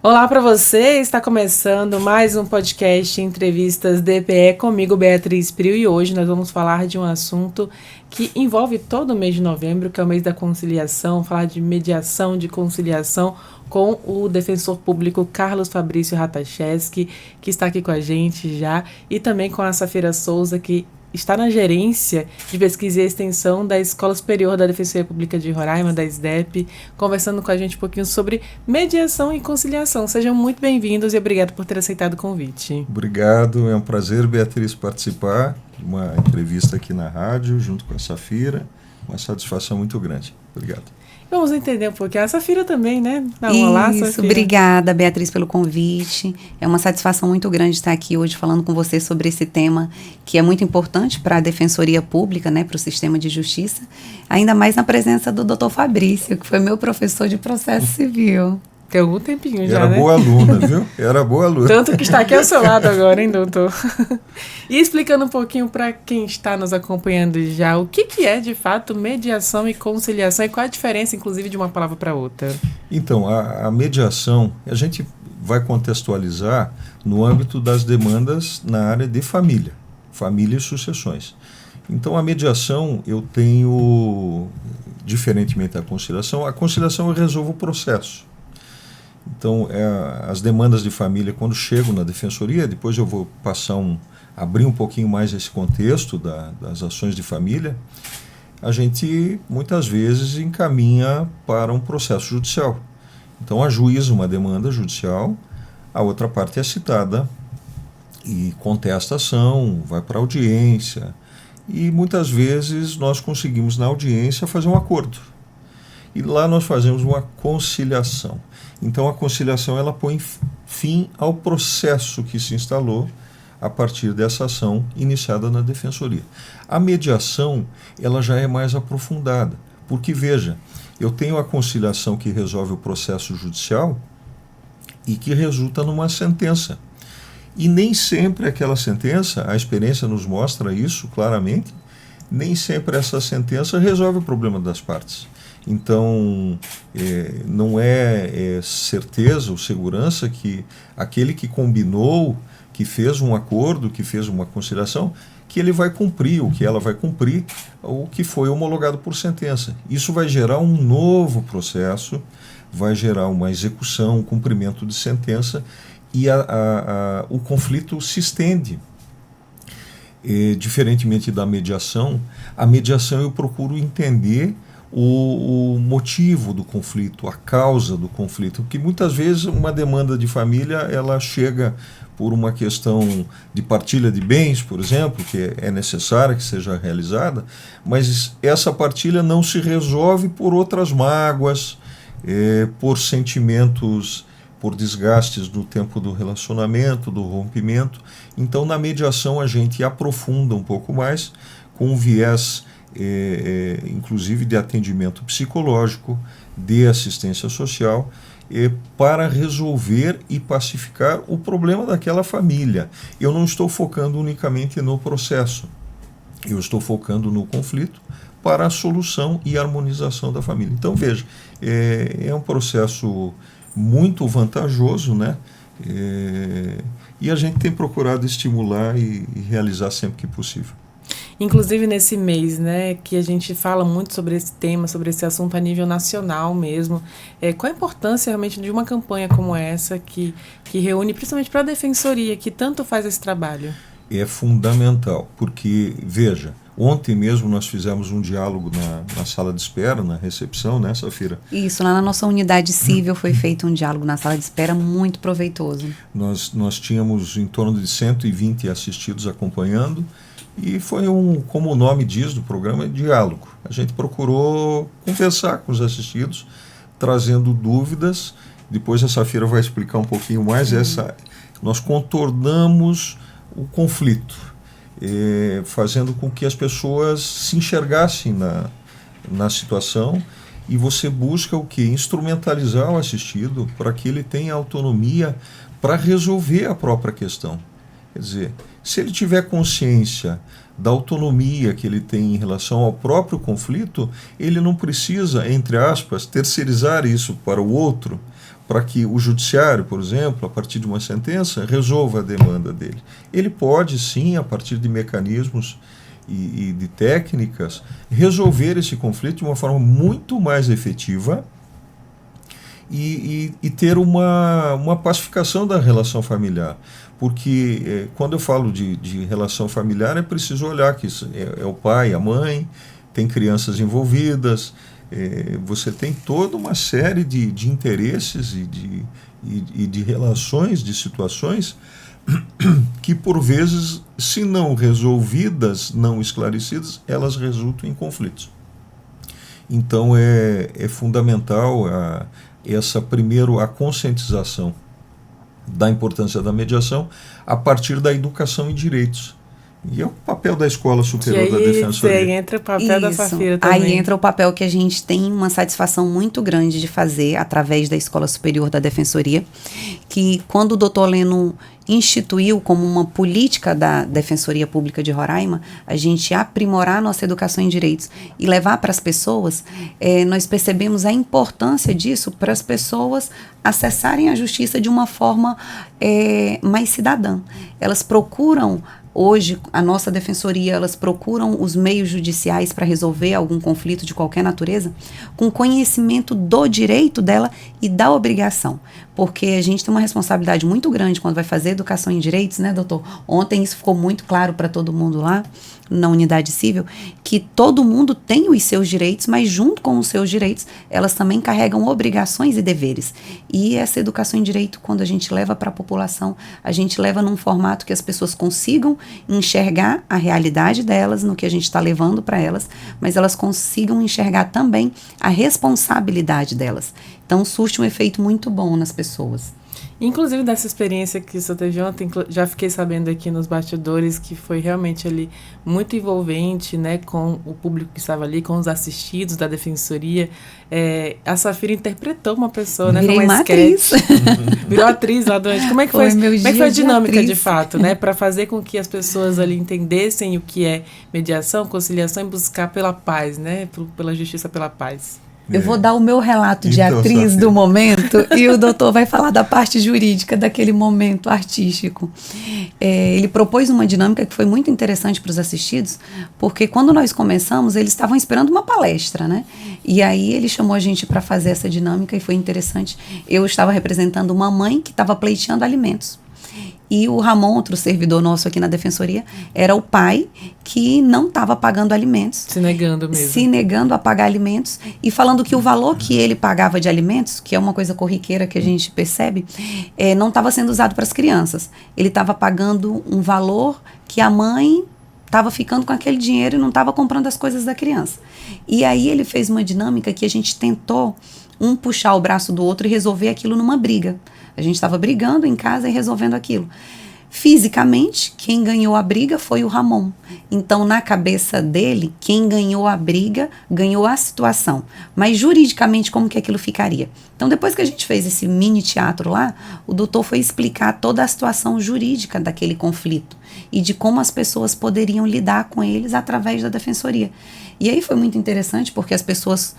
Olá para você, está começando mais um podcast Entrevistas DPE comigo, Beatriz Prio, e hoje nós vamos falar de um assunto que envolve todo o mês de novembro, que é o mês da conciliação, falar de mediação, de conciliação com o defensor público Carlos Fabrício Ratacheski, que está aqui com a gente já, e também com a Safira Souza, que está na gerência de pesquisa e extensão da Escola Superior da Defensoria Pública de Roraima, da SDEP, conversando com a gente um pouquinho sobre mediação e conciliação. Sejam muito bem-vindos e obrigado por ter aceitado o convite. Obrigado, é um prazer, Beatriz, participar de uma entrevista aqui na rádio, junto com a Safira. Uma satisfação muito grande. Obrigado. Vamos entender um pouquinho. A Safira também, né? Olá, Safira. Obrigada, Beatriz, pelo convite. É uma satisfação muito grande estar aqui hoje falando com você sobre esse tema que é muito importante para a Defensoria Pública, né, para o sistema de justiça, ainda mais na presença do Dr. Fabrício, que foi meu professor de processo civil. Tem algum tempinho já, Era né? boa aluna, viu? Era boa aluna. Tanto que está aqui ao seu lado agora, hein, doutor? E explicando um pouquinho para quem está nos acompanhando já, o que é, de fato, mediação e conciliação e qual a diferença, inclusive, de uma palavra para outra? Então, a mediação, a gente vai contextualizar no âmbito das demandas na área de família e sucessões. Então, a mediação, eu tenho, diferentemente da conciliação, a conciliação eu resolvo o processo. Então, as demandas de família, quando chegam na defensoria, depois eu vou abrir um pouquinho mais esse contexto das ações de família, a gente muitas vezes encaminha para um processo judicial. Então, ajuiza uma demanda judicial, a outra parte é citada e contesta a ação, vai para a audiência, e muitas vezes nós conseguimos na audiência fazer um acordo. E lá nós fazemos uma conciliação. Então a conciliação ela põe fim ao processo que se instalou a partir dessa ação iniciada na defensoria. A mediação ela já é mais aprofundada, porque veja, eu tenho a conciliação que resolve o processo judicial e que resulta numa sentença. E nem sempre aquela sentença, a experiência nos mostra isso claramente, nem sempre essa sentença resolve o problema das partes. Então, não é certeza ou segurança que aquele que combinou, que fez um acordo, que fez uma conciliação, que ele vai cumprir, ou que ela vai cumprir o que foi homologado por sentença. Isso vai gerar um novo processo, vai gerar uma execução, um cumprimento de sentença, e o conflito se estende. Diferentemente da mediação, a mediação eu procuro entender o motivo do conflito, a causa do conflito, porque muitas vezes uma demanda de família ela chega por uma questão de partilha de bens, por exemplo, que é necessária que seja realizada, mas essa partilha não se resolve por outras mágoas, por sentimentos, por desgastes do tempo do relacionamento, do rompimento. Então, na mediação, a gente aprofunda um pouco mais com um viés inclusive de atendimento psicológico, de assistência social, para resolver e pacificar o problema daquela família. Eu não estou focando unicamente no processo, eu estou focando no conflito para a solução e harmonização da família. Então, veja, é um processo muito vantajoso, né? E a gente tem procurado estimular e realizar sempre que possível. Inclusive nesse mês, né, que a gente fala muito sobre esse tema, sobre esse assunto a nível nacional mesmo, qual a importância realmente de uma campanha como essa que reúne principalmente para a Defensoria, que tanto faz esse trabalho? É fundamental, porque, veja, ontem mesmo nós fizemos um diálogo na sala de espera, na recepção, né, Safira? Isso, lá na nossa unidade civil foi feito um diálogo na sala de espera muito proveitoso. Nós tínhamos em torno de 120 assistidos acompanhando, e foi como o nome diz do programa, diálogo. A gente procurou conversar com os assistidos, trazendo dúvidas. Depois a Safira vai explicar um pouquinho mais. Nós contornamos o conflito, fazendo com que as pessoas se enxergassem na situação, e você busca o quê? Instrumentalizar o assistido para que ele tenha autonomia para resolver a própria questão. Quer dizer, se ele tiver consciência da autonomia que ele tem em relação ao próprio conflito, ele não precisa, entre aspas, terceirizar isso para o outro, para que o judiciário, por exemplo, a partir de uma sentença, resolva a demanda dele. Ele pode, sim, a partir de mecanismos e de técnicas, resolver esse conflito de uma forma muito mais efetiva e ter uma pacificação da relação familiar. Porque quando eu falo de relação familiar, é preciso olhar que é o pai, a mãe, tem crianças envolvidas, você tem toda uma série de interesses e de relações, de situações que, por vezes, se não resolvidas, não esclarecidas, elas resultam em conflitos. Então, é fundamental a conscientização da importância da mediação a partir da educação em direitos. E é o papel da Escola Superior da Defensoria. Aí entra o papel da Safira também. Aí entra o papel que a gente tem uma satisfação muito grande de fazer através da Escola Superior da Defensoria, que quando o doutor Leno instituiu como uma política da Defensoria Pública de Roraima, a gente aprimorar a nossa educação em direitos e levar para as pessoas, nós percebemos a importância disso para as pessoas acessarem a justiça de uma forma mais cidadã. Elas procuram hoje, a nossa defensoria, elas procuram os meios judiciais para resolver algum conflito de qualquer natureza com conhecimento do direito dela e da obrigação. Porque a gente tem uma responsabilidade muito grande quando vai fazer educação em direitos, né, doutor? Ontem isso ficou muito claro para todo mundo lá, na unidade civil, que todo mundo tem os seus direitos, mas junto com os seus direitos, elas também carregam obrigações e deveres. E essa educação em direito, quando a gente leva para a população, a gente leva num formato que as pessoas consigam enxergar a realidade delas, no que a gente está levando para elas, mas elas consigam enxergar também a responsabilidade delas. Então, surte um efeito muito bom nas pessoas. Inclusive, dessa experiência que você teve ontem, já fiquei sabendo aqui nos bastidores que foi realmente ali muito envolvente, né, com o público que estava ali, com os assistidos da defensoria. A Safira interpretou uma pessoa, né, numa atriz. Virou atriz lá durante. Como é que foi a dinâmica de fato, né, para fazer com que as pessoas ali entendessem o que é mediação, conciliação e buscar pela paz, né, pela justiça, pela paz? Eu vou dar o meu relato de atriz Safira do momento e o doutor vai falar da parte jurídica daquele momento artístico. Ele propôs uma dinâmica que foi muito interessante para os assistidos, porque quando nós começamos, eles estavam esperando uma palestra, né? E aí ele chamou a gente para fazer essa dinâmica e foi interessante. Eu estava representando uma mãe que estava pleiteando alimentos. E o Ramon, outro servidor nosso aqui na defensoria, era o pai que não estava pagando alimentos. Se negando mesmo. Se negando a pagar alimentos e falando que o valor que ele pagava de alimentos, que é uma coisa corriqueira que a gente percebe, não estava sendo usado para as crianças. Ele estava pagando um valor que a mãe estava ficando com aquele dinheiro e não estava comprando as coisas da criança. E aí ele fez uma dinâmica que a gente tentou puxar o braço do outro e resolver aquilo numa briga. A gente estava brigando em casa e resolvendo aquilo. Fisicamente, quem ganhou a briga foi o Ramon. Então, na cabeça dele, quem ganhou a briga, ganhou a situação. Mas, juridicamente, como que aquilo ficaria? Então, depois que a gente fez esse mini teatro lá, o doutor foi explicar toda a situação jurídica daquele conflito e de como as pessoas poderiam lidar com eles através da defensoria. E aí foi muito interessante, porque as pessoas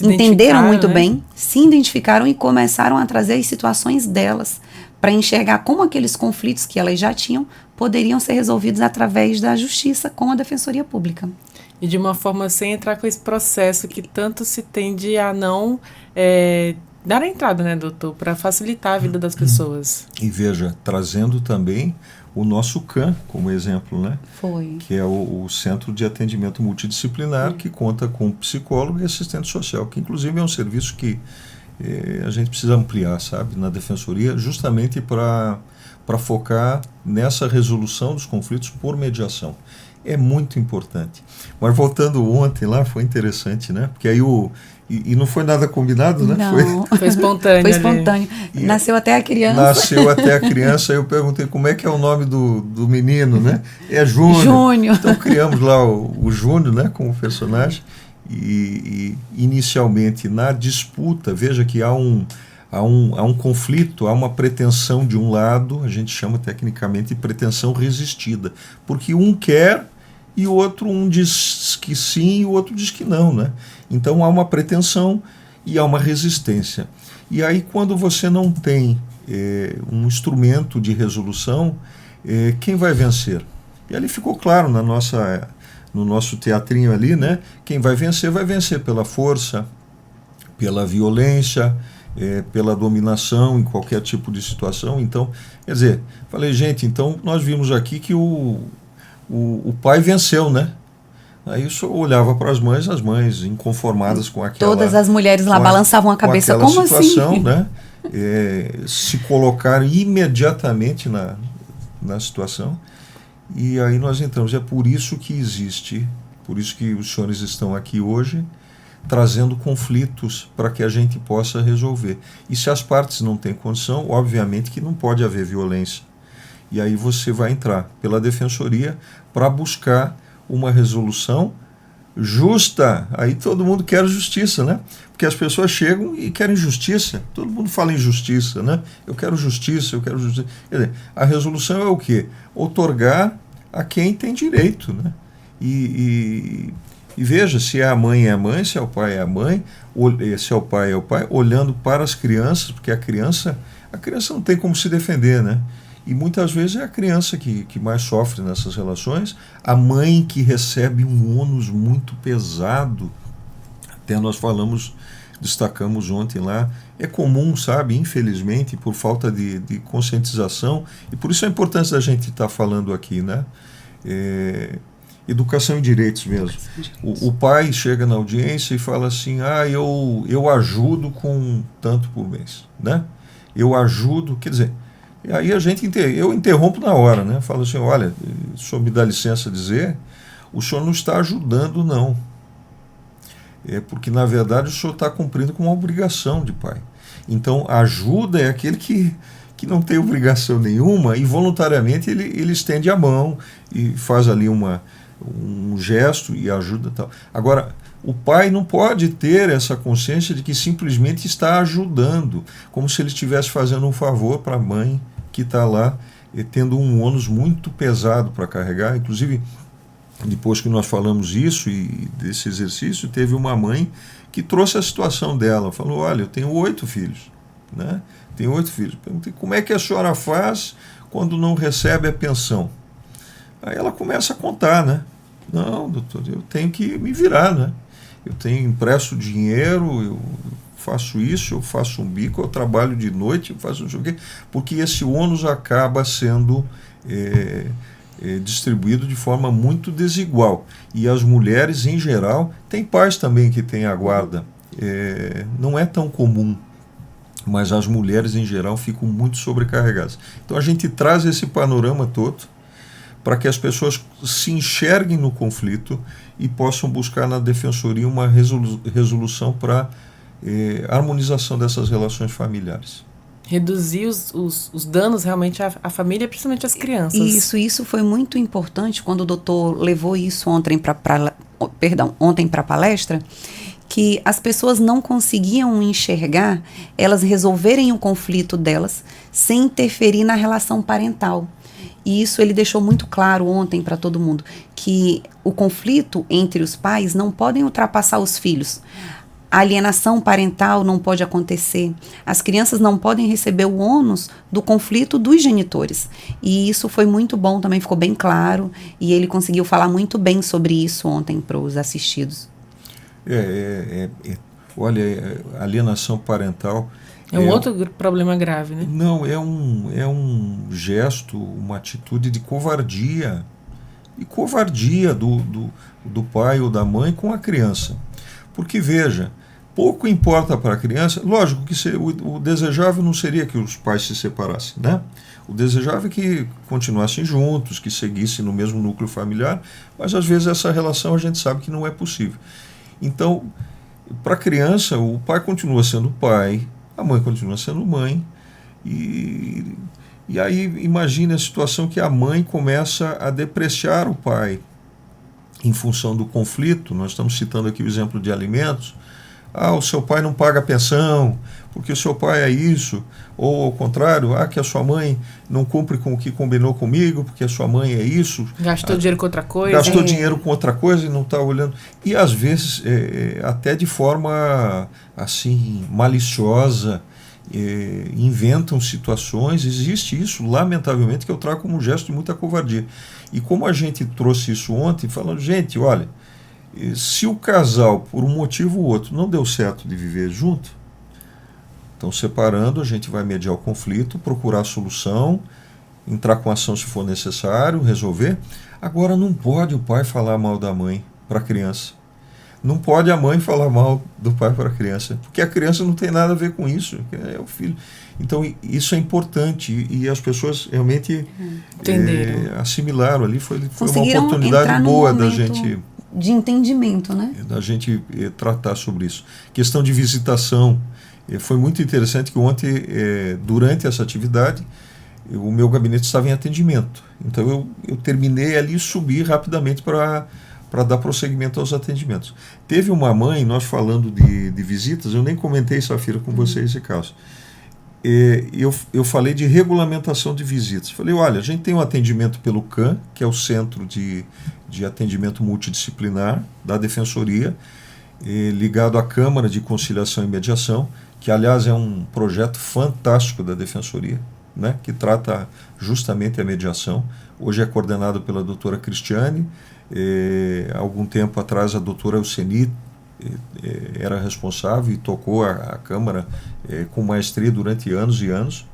entenderam muito bem, se identificaram e começaram a trazer as situações delas para enxergar como aqueles conflitos que elas já tinham poderiam ser resolvidos através da justiça com a Defensoria Pública. E de uma forma sem entrar com esse processo que tanto se tende a não dar a entrada, né, doutor, para facilitar a vida das pessoas. E veja, trazendo também o nosso CAM como exemplo, né? Foi. Que é o Centro de Atendimento Multidisciplinar, que conta com psicólogo e assistente social, que inclusive é um serviço que a gente precisa ampliar, sabe, na defensoria, justamente para focar nessa resolução dos conflitos por mediação. É muito importante. Mas voltando ontem lá, foi interessante, né? Porque aí E não foi nada combinado, né? Não. Foi espontâneo. Foi espontâneo. Nasceu até a criança. Nasceu até a criança, aí eu perguntei como é que é o nome do menino, né? É Júnior. Júnior. Então criamos lá o Júnior, né, como personagem. E inicialmente na disputa, veja que há um conflito, há uma pretensão de um lado, a gente chama tecnicamente de pretensão resistida. Porque um quer e o outro, um diz que sim e o outro diz que não, né? Então há uma pretensão e há uma resistência. E aí, quando você não tem um instrumento de resolução, quem vai vencer? E ali ficou claro no nosso teatrinho ali, né? Quem vai vencer pela força, pela violência, pela dominação em qualquer tipo de situação. Então, quer dizer, falei, gente, então nós vimos aqui que o pai venceu, né? Aí eu só olhava para as mães inconformadas com aquela... Todas as mulheres lá balançavam a cabeça, como situação, assim? Né? Se colocaram imediatamente na situação. E aí nós entramos. É por isso que existe, por isso que os senhores estão aqui hoje, trazendo conflitos para que a gente possa resolver. E se as partes não têm condição, obviamente que não pode haver violência. E aí você vai entrar pela defensoria para buscar uma resolução justa. Aí todo mundo quer justiça, né? Porque as pessoas chegam e querem justiça. Todo mundo fala em justiça, né? Eu quero justiça, eu quero justiça. Quer dizer, a resolução é o quê? Outorgar a quem tem direito, né? E veja, se é a mãe, se é o pai, é a mãe, se é o pai, olhando para as crianças, porque a criança não tem como se defender, né? E muitas vezes é a criança que mais sofre nessas relações, a mãe que recebe um ônus muito pesado. Até nós destacamos ontem lá, é comum, sabe, infelizmente, por falta de conscientização, e por isso a importância da gente estar falando aqui, né? Educação e direitos mesmo. O pai chega na audiência e fala assim, eu ajudo com tanto por mês, né? Eu ajudo, quer dizer... E aí eu interrompo na hora, né? Falo assim, olha, o senhor me dá licença dizer, o senhor não está ajudando, não. Porque, na verdade, o senhor está cumprindo com uma obrigação de pai. Então, a ajuda é aquele que não tem obrigação nenhuma e, voluntariamente, ele estende a mão e faz ali um gesto e ajuda e tal. Agora, o pai não pode ter essa consciência de que simplesmente está ajudando, como se ele estivesse fazendo um favor para a mãe que está lá tendo um ônus muito pesado para carregar. Inclusive, depois que nós falamos isso e desse exercício, teve uma mãe que trouxe a situação dela. Falou, olha, eu tenho 8 filhos. Né? Tenho 8 filhos. Perguntei, como é que a senhora faz quando não recebe a pensão? Aí ela começa a contar, né? Não, doutor, eu tenho que me virar, né? Eu empresto dinheiro, eu faço isso, eu faço um bico, eu trabalho de noite, eu faço não sei o quê, porque esse ônus acaba sendo distribuído de forma muito desigual. E as mulheres, em geral, tem pais também que têm a guarda. Não é tão comum, mas as mulheres, em geral, ficam muito sobrecarregadas. Então a gente traz esse panorama todo para que as pessoas se enxerguem no conflito e possam buscar na defensoria uma resolução para harmonização dessas relações familiares. Reduzir os danos realmente à família, principalmente às crianças. Isso foi muito importante quando o doutor levou isso ontem para a palestra, que as pessoas não conseguiam enxergar elas resolverem o conflito delas sem interferir na relação parental. E isso ele deixou muito claro ontem para todo mundo, que o conflito entre os pais não podem ultrapassar os filhos. A alienação parental não pode acontecer. As crianças não podem receber o ônus do conflito dos genitores. E isso foi muito bom, também ficou bem claro. E ele conseguiu falar muito bem sobre isso ontem para os assistidos. Olha, alienação parental... É um outro problema grave, né? Não, é um gesto, uma atitude de covardia. E covardia do pai ou da mãe com a criança. Porque, veja, pouco importa para a criança, lógico que o desejável não seria que os pais se separassem, né? O desejável é que continuassem juntos, que seguissem no mesmo núcleo familiar, mas às vezes essa relação a gente sabe que não é possível. Então, para a criança, o pai continua sendo pai, a mãe continua sendo mãe, e aí imagine a situação que a mãe começa a depreciar o pai em função do conflito. Nós estamos citando aqui o exemplo de alimentos. O seu pai não paga pensão, porque o seu pai é isso, ou ao contrário, que a sua mãe não cumpre com o que combinou comigo, porque a sua mãe é isso. Gastou dinheiro com outra coisa. Gastou dinheiro com outra coisa e não está olhando. E às vezes até de forma assim maliciosa inventam situações. Existe isso, lamentavelmente, que eu trago como um gesto de muita covardia. E como a gente trouxe isso ontem, falando, gente, olha, se o casal, por um motivo ou outro, não deu certo de viver junto, então separando, a gente vai mediar o conflito, procurar a solução, entrar com ação se for necessário, resolver. Agora não pode o pai falar mal da mãe para a criança. Não pode a mãe falar mal do pai para a criança, porque a criança não tem nada a ver com isso, é o filho. Então isso é importante e as pessoas realmente assimilaram ali, foi uma oportunidade boa da gente... de entendimento, né? Da gente tratar sobre isso. Questão de visitação, foi muito interessante que ontem, durante essa atividade, o meu gabinete estava em atendimento. Então eu terminei ali e subi rapidamente para dar prosseguimento aos atendimentos. Teve uma mãe, nós falando de visitas, eu nem comentei, Safira, com vocês esse caso. Eu falei de regulamentação de visitas. Falei, olha, a gente tem um atendimento pelo CAM, que é o Centro de Atendimento Multidisciplinar da Defensoria, ligado à Câmara de Conciliação e Mediação, que, aliás, é um projeto fantástico da Defensoria, né, que trata justamente a mediação. Hoje é coordenado pela doutora Cristiane. Algum tempo atrás a doutora Euseni era responsável e tocou a Câmara com maestria durante anos e anos.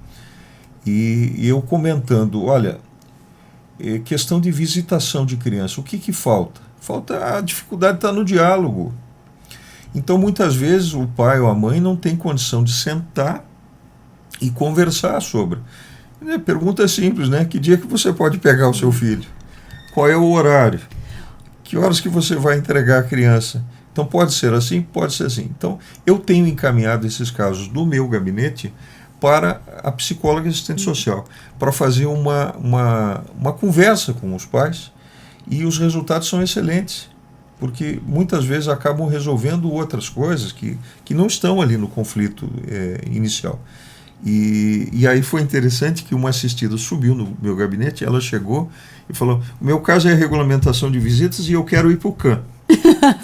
E eu comentando, olha, questão de visitação de criança, o que falta? Falta a dificuldade está no diálogo. Então muitas vezes o pai ou a mãe não tem condição de sentar e conversar sobre. Pergunta simples, né? Que dia que você pode pegar o seu filho? Qual é o horário? Que horas que você vai entregar a criança? Então pode ser assim? Pode ser assim. Então eu tenho encaminhado esses casos do meu gabinete para a psicóloga e assistente social, para fazer uma conversa com os pais, e os resultados são excelentes, porque muitas vezes acabam resolvendo outras coisas que não estão ali no conflito inicial. E aí foi interessante que uma assistida subiu no meu gabinete, ela chegou e falou, o meu caso é a regulamentação de visitas e eu quero ir para o CAM.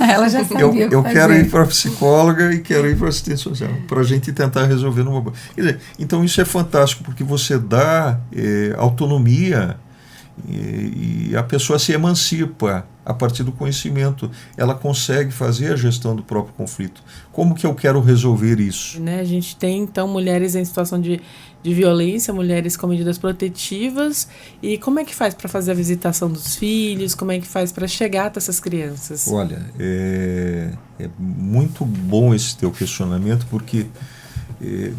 Ela já sabia eu quero ir para a psicóloga e quero ir para a assistente social, para a gente tentar resolver numa boa. Quer dizer, então isso é fantástico, porque você dá autonomia e a pessoa se emancipa a partir do conhecimento. Ela consegue fazer a gestão do próprio conflito. Como que eu quero resolver isso? A gente tem, então, mulheres em situação de violência, mulheres com medidas protetivas. E como é que faz para fazer a visitação dos filhos? Como é que faz para chegar até essas crianças? Olha, é muito bom esse teu questionamento, porque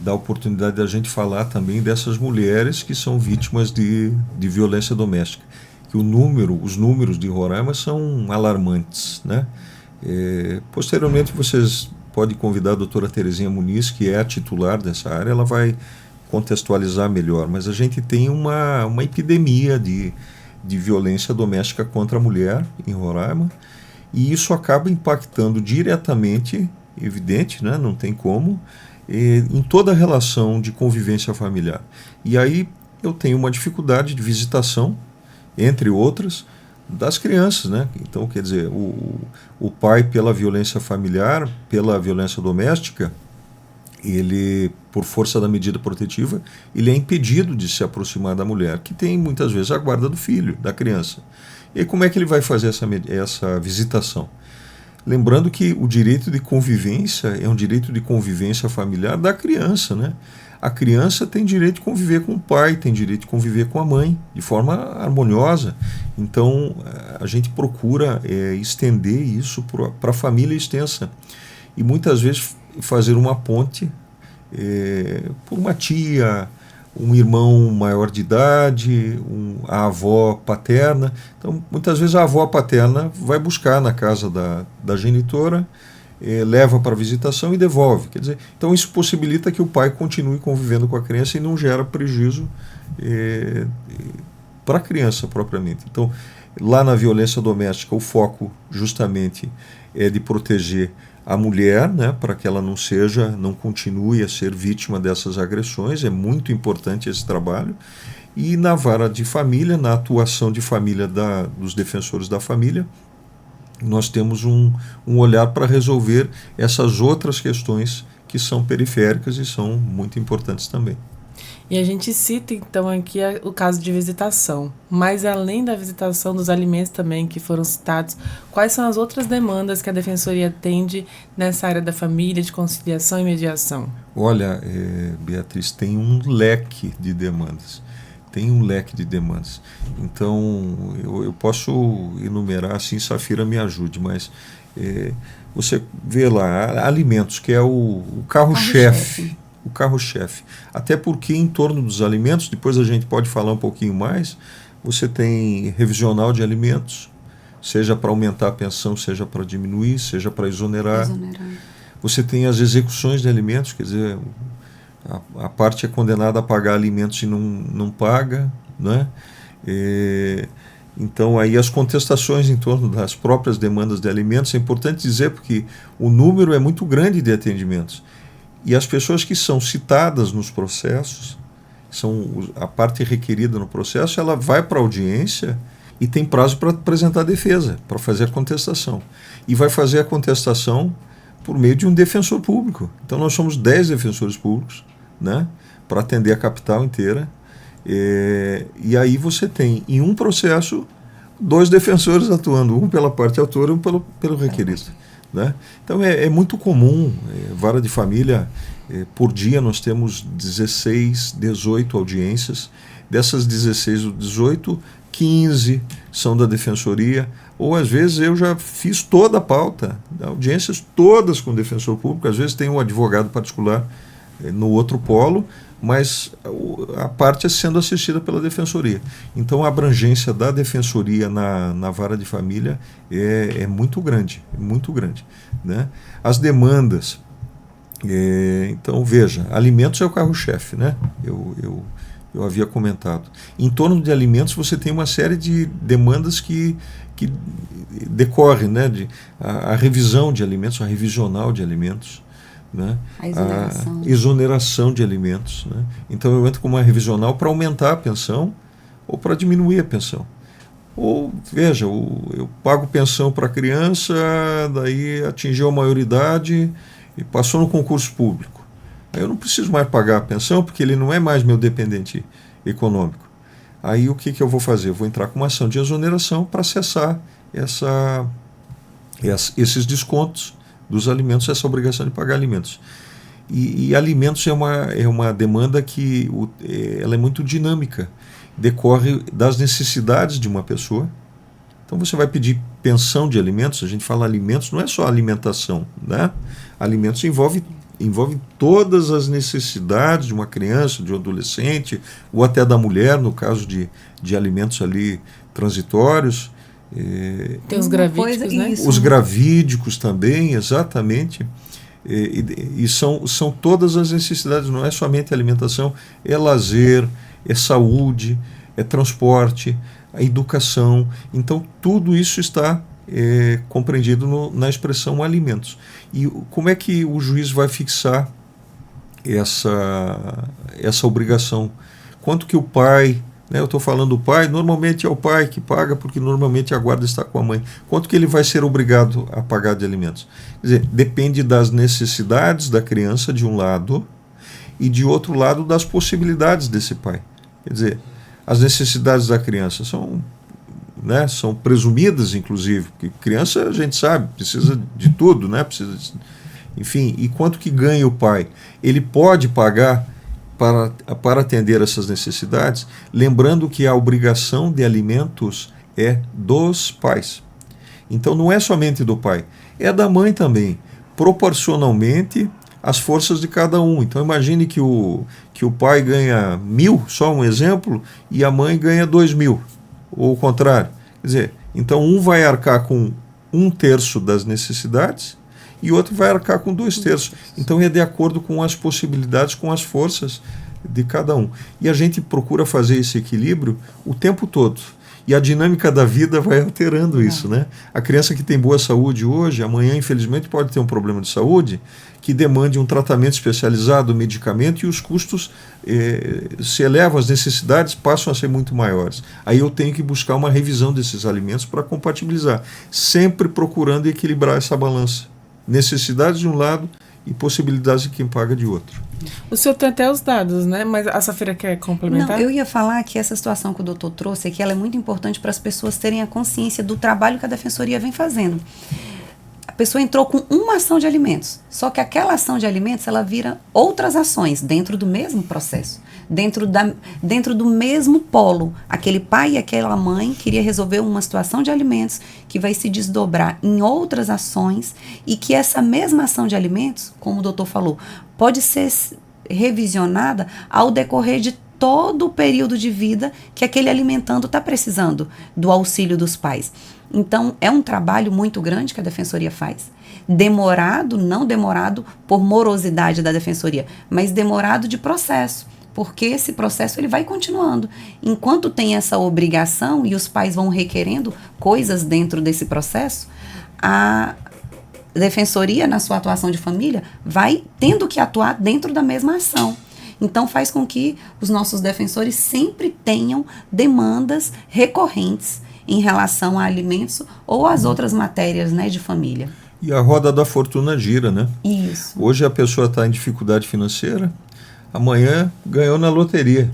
dá a oportunidade da gente falar também dessas mulheres que são vítimas de violência doméstica. Que os números de Roraima são alarmantes, né? Posteriormente vocês podem convidar a doutora Terezinha Muniz, que é a titular dessa área, ela vai contextualizar melhor, mas a gente tem uma epidemia de violência doméstica contra a mulher em Roraima, e isso acaba impactando diretamente, evidente, né? Não tem como, em toda a relação de convivência familiar. E aí eu tenho uma dificuldade de visitação, entre outras, das crianças, né? Então, quer dizer, o pai, pela violência familiar, pela violência doméstica, ele, por força da medida protetiva, ele é impedido de se aproximar da mulher, que tem muitas vezes a guarda do filho, da criança. E aí, como é que ele vai fazer essa visitação? Lembrando que o direito de convivência é um direito de convivência familiar da criança, né? A criança tem direito de conviver com o pai, tem direito de conviver com a mãe, de forma harmoniosa. Então, a gente procura estender isso para a família extensa. E muitas vezes fazer uma ponte por uma tia, um irmão maior de idade, a avó paterna. Então, muitas vezes a avó paterna vai buscar na casa da genitora, leva para a visitação e devolve. Quer dizer, então isso possibilita que o pai continue convivendo com a criança e não gera prejuízo para a criança propriamente. Então, lá na violência doméstica, o foco justamente é de proteger a mulher, né, para que ela não continue a ser vítima dessas agressões. É muito importante esse trabalho. E na vara de família, na atuação de família dos defensores da família, nós temos um olhar para resolver essas outras questões que são periféricas e são muito importantes também. E a gente cita, então, aqui o caso de visitação. Mas, além da visitação dos alimentos também que foram citados, quais são as outras demandas que a Defensoria atende nessa área da família, de conciliação e mediação? Olha, Beatriz, tem um leque de demandas. Então, eu posso enumerar, assim, Safira me ajude, mas você vê lá, alimentos, que é o carro-chefe. O carro-chefe. Até porque em torno dos alimentos, depois a gente pode falar um pouquinho mais, você tem revisional de alimentos, seja para aumentar a pensão, seja para diminuir, seja para exonerar. Você tem as execuções de alimentos, quer dizer, a parte é condenada a pagar alimentos e não paga, né? Então, aí as contestações em torno das próprias demandas de alimentos, é importante dizer porque o número é muito grande de atendimentos. E as pessoas que são citadas nos processos, a parte requerida no processo, ela vai para a audiência e tem prazo para apresentar a defesa, para fazer a contestação. E vai fazer a contestação por meio de um defensor público. Então nós somos 10 defensores públicos, né, para atender a capital inteira. E aí você tem, em um processo, 2 defensores atuando, um pela parte autora e um pelo requerido. Né? Então é muito comum, vara de família, por dia nós temos 16, 18 audiências. Dessas 16 ou 18, 15 são da defensoria, ou às vezes eu já fiz toda a pauta, audiências todas com o defensor público. Às vezes tem um advogado particular no outro polo, mas a parte é sendo assistida pela defensoria. Então a abrangência da defensoria na vara de família é muito grande, né? As demandas, então veja, alimentos é o carro-chefe, né? Eu havia comentado. Em torno de alimentos você tem uma série de demandas que decorrem, né? A revisão de alimentos, a revisional de alimentos, né? A exoneração de alimentos, né? Então eu entro com uma revisional para aumentar a pensão ou para diminuir a pensão. Ou, veja, eu pago pensão para a criança, daí atingiu a maioridade e passou no concurso público. Aí eu não preciso mais pagar a pensão porque ele não é mais meu dependente econômico. Aí o que eu vou fazer? Eu vou entrar com uma ação de exoneração para cessar esses descontos dos alimentos, essa obrigação de pagar alimentos. E alimentos é uma demanda que ela é muito dinâmica, decorre das necessidades de uma pessoa. Então você vai pedir pensão de alimentos, a gente fala alimentos, não é só alimentação, né? Alimentos envolve todas as necessidades de uma criança, de um adolescente, ou até da mulher, no caso de alimentos ali transitórios. Tem os gravídicos, né? Os gravídicos também, exatamente. E são todas as necessidades, não é somente alimentação, é lazer, é saúde, é transporte, a educação. Então, tudo isso está compreendido na expressão alimentos. E como é que o juiz vai fixar essa obrigação? Quanto que o pai... Eu estou falando do pai, normalmente é o pai que paga, porque normalmente a guarda está com a mãe. Quanto que ele vai ser obrigado a pagar de alimentos? Quer dizer, depende das necessidades da criança, de um lado, e de outro lado, das possibilidades desse pai. Quer dizer, as necessidades da criança são presumidas, inclusive, porque criança, a gente sabe, precisa de tudo, né? Enfim, e quanto que ganha o pai? Ele pode pagar para atender essas necessidades, lembrando que a obrigação de alimentos é dos pais. Então não é somente do pai, é da mãe também, proporcionalmente às forças de cada um. Então imagine que o pai ganha 1.000, só um exemplo, e a mãe ganha 2.000, ou o contrário. Quer dizer, então um vai arcar com 1/3 das necessidades, e outro vai arcar com 2/3. Então é de acordo com as possibilidades, com as forças de cada um. E a gente procura fazer esse equilíbrio o tempo todo. E a dinâmica da vida vai alterando isso, né? A criança que tem boa saúde hoje, amanhã, infelizmente, pode ter um problema de saúde que demande um tratamento especializado, medicamento, e os custos se elevam, as necessidades passam a ser muito maiores. Aí eu tenho que buscar uma revisão desses alimentos para compatibilizar, sempre procurando equilibrar essa balança. Necessidades de um lado e possibilidades de quem paga de outro. O senhor tem até os dados, né? Mas a Safira quer complementar? Não, eu ia falar que essa situação que o doutor trouxe aqui, ela é muito importante para as pessoas terem a consciência do trabalho que a Defensoria vem fazendo. A pessoa entrou com uma ação de alimentos, só que aquela ação de alimentos, ela vira outras ações dentro do mesmo processo, dentro do mesmo polo. Aquele pai e aquela mãe queria resolver uma situação de alimentos que vai se desdobrar em outras ações e que essa mesma ação de alimentos, como o doutor falou, pode ser revisionada ao decorrer de todo o período de vida que aquele alimentando está precisando do auxílio dos pais. Então, é um trabalho muito grande que a Defensoria faz. Demorado, não demorado por morosidade da Defensoria, mas demorado de processo, porque esse processo ele vai continuando. Enquanto tem essa obrigação e os pais vão requerendo coisas dentro desse processo, a Defensoria, na sua atuação de família, vai tendo que atuar dentro da mesma ação. Então, faz com que os nossos defensores sempre tenham demandas recorrentes em relação a alimentos ou às outras matérias, né, de família. E a roda da fortuna gira, né? Isso. Hoje a pessoa está em dificuldade financeira, amanhã ganhou na loteria,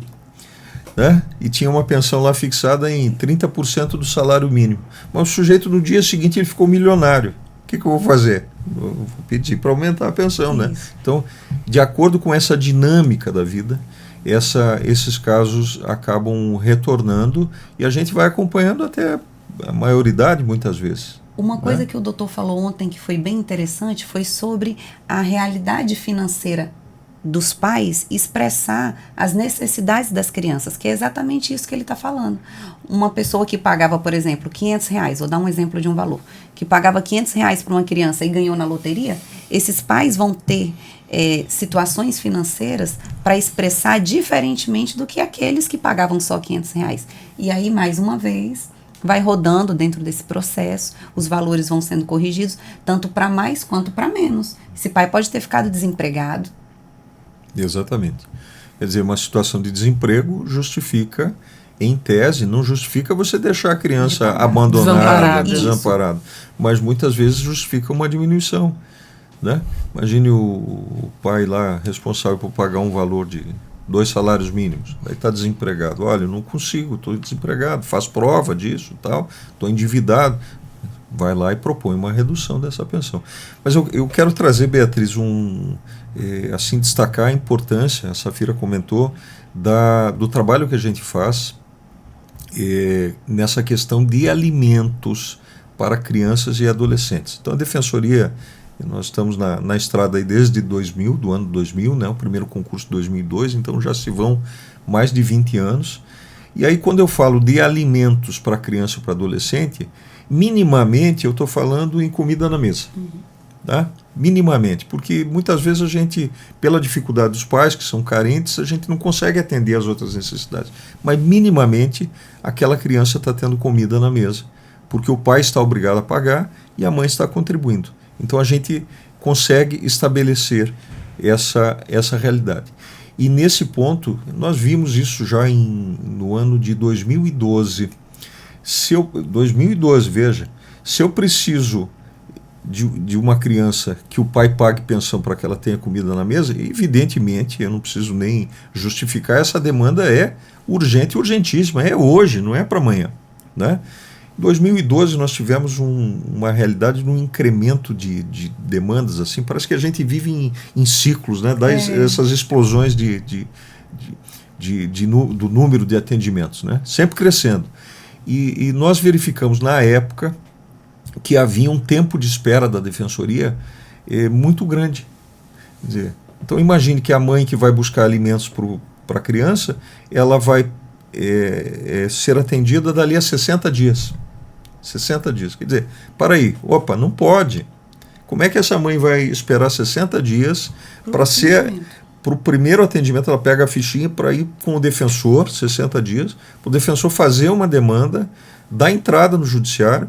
né? E tinha uma pensão lá fixada em 30% do salário mínimo. Mas o sujeito no dia seguinte ele ficou milionário. O que eu vou fazer? Eu vou pedir para aumentar a pensão, né? Então, de acordo com essa dinâmica da vida, esses casos acabam retornando e a gente vai acompanhando até a maioridade muitas vezes. Uma coisa que o doutor falou ontem que foi bem interessante foi sobre a realidade financeira dos pais expressar as necessidades das crianças, que é exatamente isso que ele está falando. Uma pessoa que pagava, por exemplo, R$500, vou dar um exemplo de um valor, que pagava R$500 para uma criança e ganhou na loteria, esses pais vão ter situações financeiras para expressar diferentemente do que aqueles que pagavam só R$500. E aí, mais uma vez, vai rodando dentro desse processo, os valores vão sendo corrigidos, tanto para mais quanto para menos. Esse pai pode ter ficado desempregado. Exatamente. Quer dizer, uma situação de desemprego justifica, em tese, não justifica você deixar a criança abandonada, desamparada, mas muitas vezes justifica uma diminuição, né? Imagine o pai lá responsável por pagar um valor de 2 salários mínimos, aí está desempregado. Olha, eu não consigo, estou desempregado, faz prova disso, tal, estou endividado. Vai lá e propõe uma redução dessa pensão. Mas eu quero trazer, Beatriz, assim, destacar a importância, a Safira comentou, do trabalho que a gente faz nessa questão de alimentos para crianças e adolescentes. Então, a Defensoria, nós estamos na estrada aí desde 2000, do ano 2000, né, o primeiro concurso de 2002, então já se vão mais de 20 anos. E aí, quando eu falo de alimentos para criança e para adolescente, minimamente eu estou falando em comida na mesa. Tá? Minimamente, porque muitas vezes a gente, pela dificuldade dos pais que são carentes, a gente não consegue atender às outras necessidades. Mas minimamente aquela criança está tendo comida na mesa, porque o pai está obrigado a pagar e a mãe está contribuindo. Então a gente consegue estabelecer essa realidade. E nesse ponto, nós vimos isso já no ano de 2012. 2012, veja, se eu preciso de uma criança que o pai pague pensão para que ela tenha comida na mesa, evidentemente, eu não preciso nem justificar, essa demanda é urgente e urgentíssima, é hoje, não é para amanhã, né? Em 2012 nós tivemos uma realidade de um incremento de demandas, assim, parece que a gente vive em ciclos, né? Essas explosões do número de atendimentos, né? Sempre crescendo. E nós verificamos na época que havia um tempo de espera da Defensoria muito grande. Quer dizer, então imagine que a mãe que vai buscar alimentos para a criança, ela vai ser atendida dali a 60 dias. 60 dias. Quer dizer, para aí, não pode. Como é que essa mãe vai esperar 60 dias para o primeiro atendimento? Ela pega a fichinha para ir com o defensor, 60 dias, para o defensor fazer uma demanda, dar entrada no judiciário,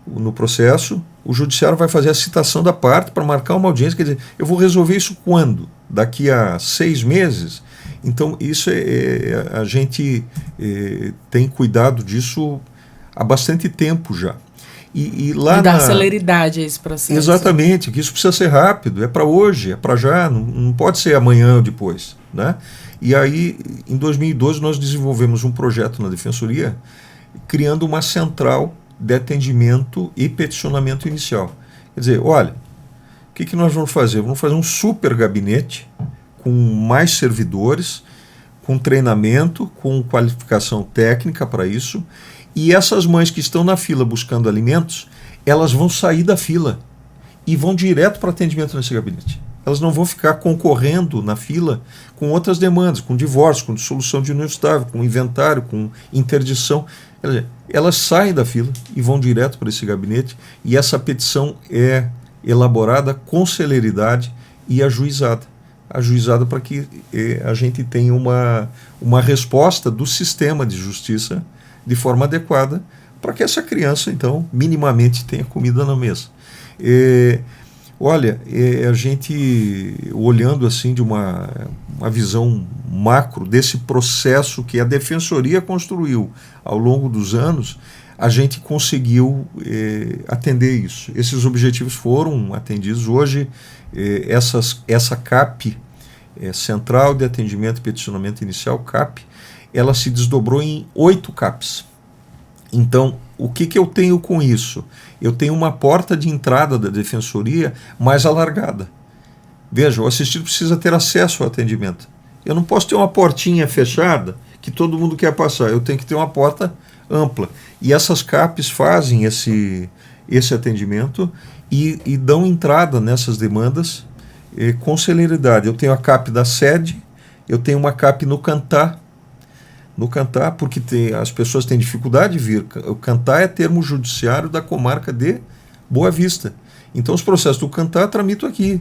no processo, o judiciário vai fazer a citação da parte para marcar uma audiência. Quer dizer, eu vou resolver isso quando? Daqui a 6 meses? Então, isso a gente tem cuidado disso há bastante tempo já. E lá dar celeridade a esse processo. Exatamente, que isso precisa ser rápido, é para hoje, é para já, não pode ser amanhã ou depois, né? E aí, em 2012, nós desenvolvemos um projeto na Defensoria, criando uma central de atendimento e peticionamento inicial. Quer dizer, olha, o que nós vamos fazer? Vamos fazer um super gabinete com mais servidores, com treinamento, com qualificação técnica para isso, e essas mães que estão na fila buscando alimentos, elas vão sair da fila e vão direto para atendimento nesse gabinete. Elas não vão ficar concorrendo na fila com outras demandas, com divórcio, com dissolução de união estável, com inventário, com interdição. Elas saem da fila e vão direto para esse gabinete, e essa petição é elaborada com celeridade e ajuizada para que a gente tenha uma resposta do sistema de justiça de forma adequada para que essa criança, então, minimamente tenha comida na mesa. Olha, a gente, olhando assim de uma visão macro desse processo que a Defensoria construiu ao longo dos anos, a gente conseguiu atender isso. Esses objetivos foram atendidos. Hoje, essa CAP, Central de Atendimento e Peticionamento Inicial, CAP, ela se desdobrou em 8 CAPs. Então, o que eu tenho com isso? Eu tenho uma porta de entrada da Defensoria mais alargada. Veja, o assistido precisa ter acesso ao atendimento. Eu não posso ter uma portinha fechada que todo mundo quer passar. Eu tenho que ter uma porta ampla. E essas CAPs fazem esse atendimento e dão entrada nessas demandas com celeridade. Eu tenho a CAP da sede, eu tenho uma CAP no Cantá, porque as pessoas têm dificuldade de vir. O Cantá é termo judiciário da comarca de Boa Vista. Então os processos do Cantá tramitam aqui.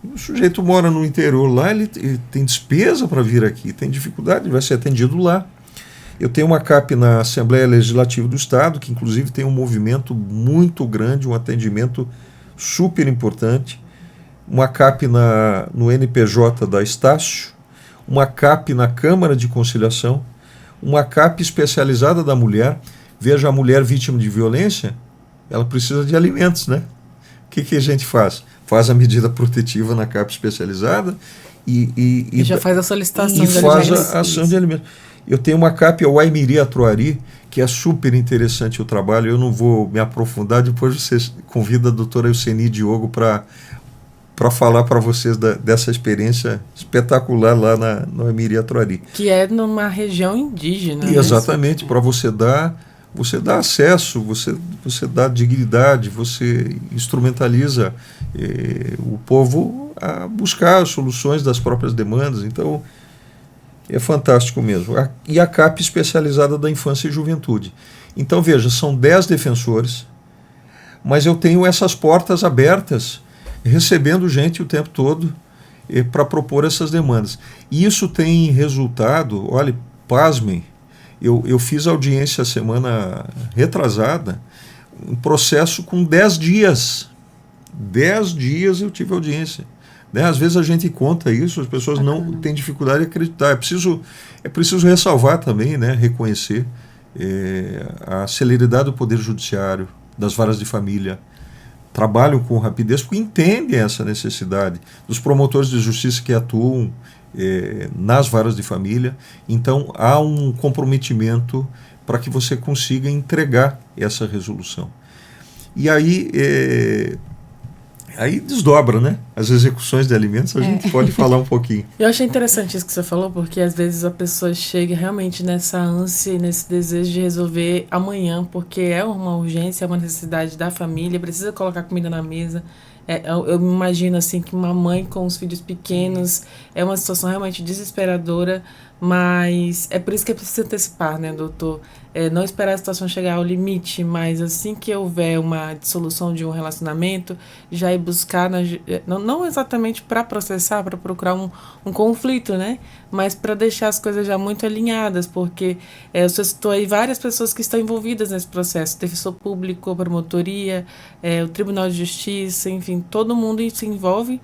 O sujeito mora no interior lá, ele tem despesa para vir aqui, tem dificuldade, vai ser atendido lá. Eu tenho uma CAP na Assembleia Legislativa do Estado, que inclusive tem um movimento muito grande, um atendimento super importante. Uma CAP no NPJ da Estácio, uma CAP na Câmara de Conciliação, uma CAP especializada da mulher. Veja, a mulher vítima de violência, ela precisa de alimentos, né? O que a gente faz? Faz a medida protetiva na CAP especializada e já faz a solicitação de alimentos. E faz a ação de alimentos. Eu tenho uma CAP, a Waimiri Atuari, que é super interessante o trabalho. Eu não vou me aprofundar, depois você convida a doutora Euseni Diogo para falar para vocês dessa experiência espetacular lá na Waimiri Atuari. Que é numa região indígena. E exatamente, para você dar acesso, você dá dignidade, você instrumentaliza o povo a buscar soluções das próprias demandas. Então, é fantástico mesmo. E a CAP especializada da infância e juventude. Então, veja, são 10 defensores, mas eu tenho essas portas abertas, recebendo gente o tempo todo para propor essas demandas. E isso tem resultado, olha, pasmem, eu fiz audiência semana retrasada, um processo com 10 dias. 10 dias eu tive audiência. Né? Às vezes a gente conta isso, as pessoas não têm dificuldade de acreditar. É preciso ressalvar também, né, reconhecer a celeridade do Poder Judiciário, das varas de família, trabalham com rapidez porque entendem essa necessidade, dos promotores de justiça que atuam nas varas de família. Então há um comprometimento para que você consiga entregar essa resolução. E aí desdobra, né? As execuções de alimentos, a gente pode falar um pouquinho. Eu achei interessante isso que você falou, porque às vezes a pessoa chega realmente nessa ânsia, nesse desejo de resolver amanhã, porque é uma urgência, é uma necessidade da família, precisa colocar comida na mesa. Eu me imagino assim que uma mãe com os filhos pequenos é uma situação realmente desesperadora, mas é por isso que é preciso antecipar, né, doutor? Não esperar a situação chegar ao limite, mas assim que houver uma dissolução de um relacionamento, já ir buscar, não exatamente para processar, para procurar um conflito, né? Mas para deixar as coisas já muito alinhadas, porque você citou aí várias pessoas que estão envolvidas nesse processo, defensor público, a promotoria, o Tribunal de Justiça, enfim, todo mundo se envolve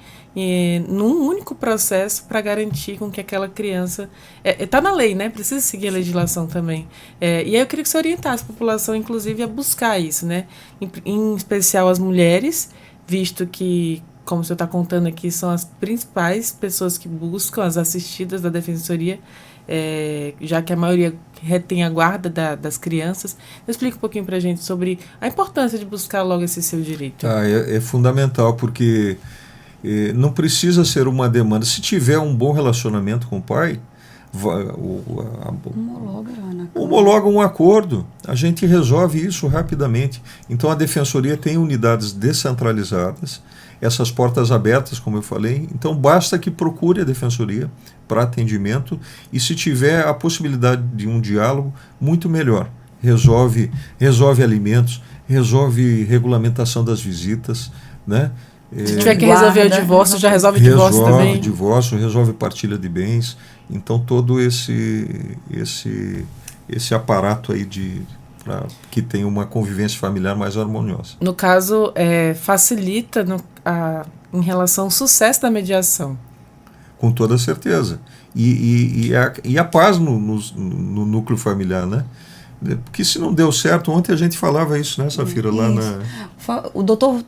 num único processo para garantir com que aquela criança Está na lei, né? Precisa seguir a legislação também. E aí eu queria que você orientasse a população, inclusive, a buscar isso, né? Em especial as mulheres, visto que, como o senhor está contando aqui, são as principais pessoas que buscam, as assistidas da Defensoria, já que a maioria retém a guarda das crianças. Explica um pouquinho para a gente sobre a importância de buscar logo esse seu direito. É fundamental, porque não precisa ser uma demanda. Se tiver um bom relacionamento com o pai, homologa um acordo, a gente resolve isso rapidamente. Então a Defensoria tem unidades descentralizadas, essas portas abertas, como eu falei. Então basta que procure a Defensoria para atendimento, e se tiver a possibilidade de um diálogo, muito melhor. Resolve alimentos, resolve regulamentação das visitas, né? Se tiver que resolver o divórcio, já resolve o divórcio também. Resolve divórcio, resolve partilha de bens. Então todo esse aparato aí que tem uma convivência familiar mais harmoniosa. No caso, facilita em relação ao sucesso da mediação. Com toda certeza. E a paz no núcleo familiar, né? Porque se não deu certo, ontem a gente falava isso, né, Safira? Lá O doutor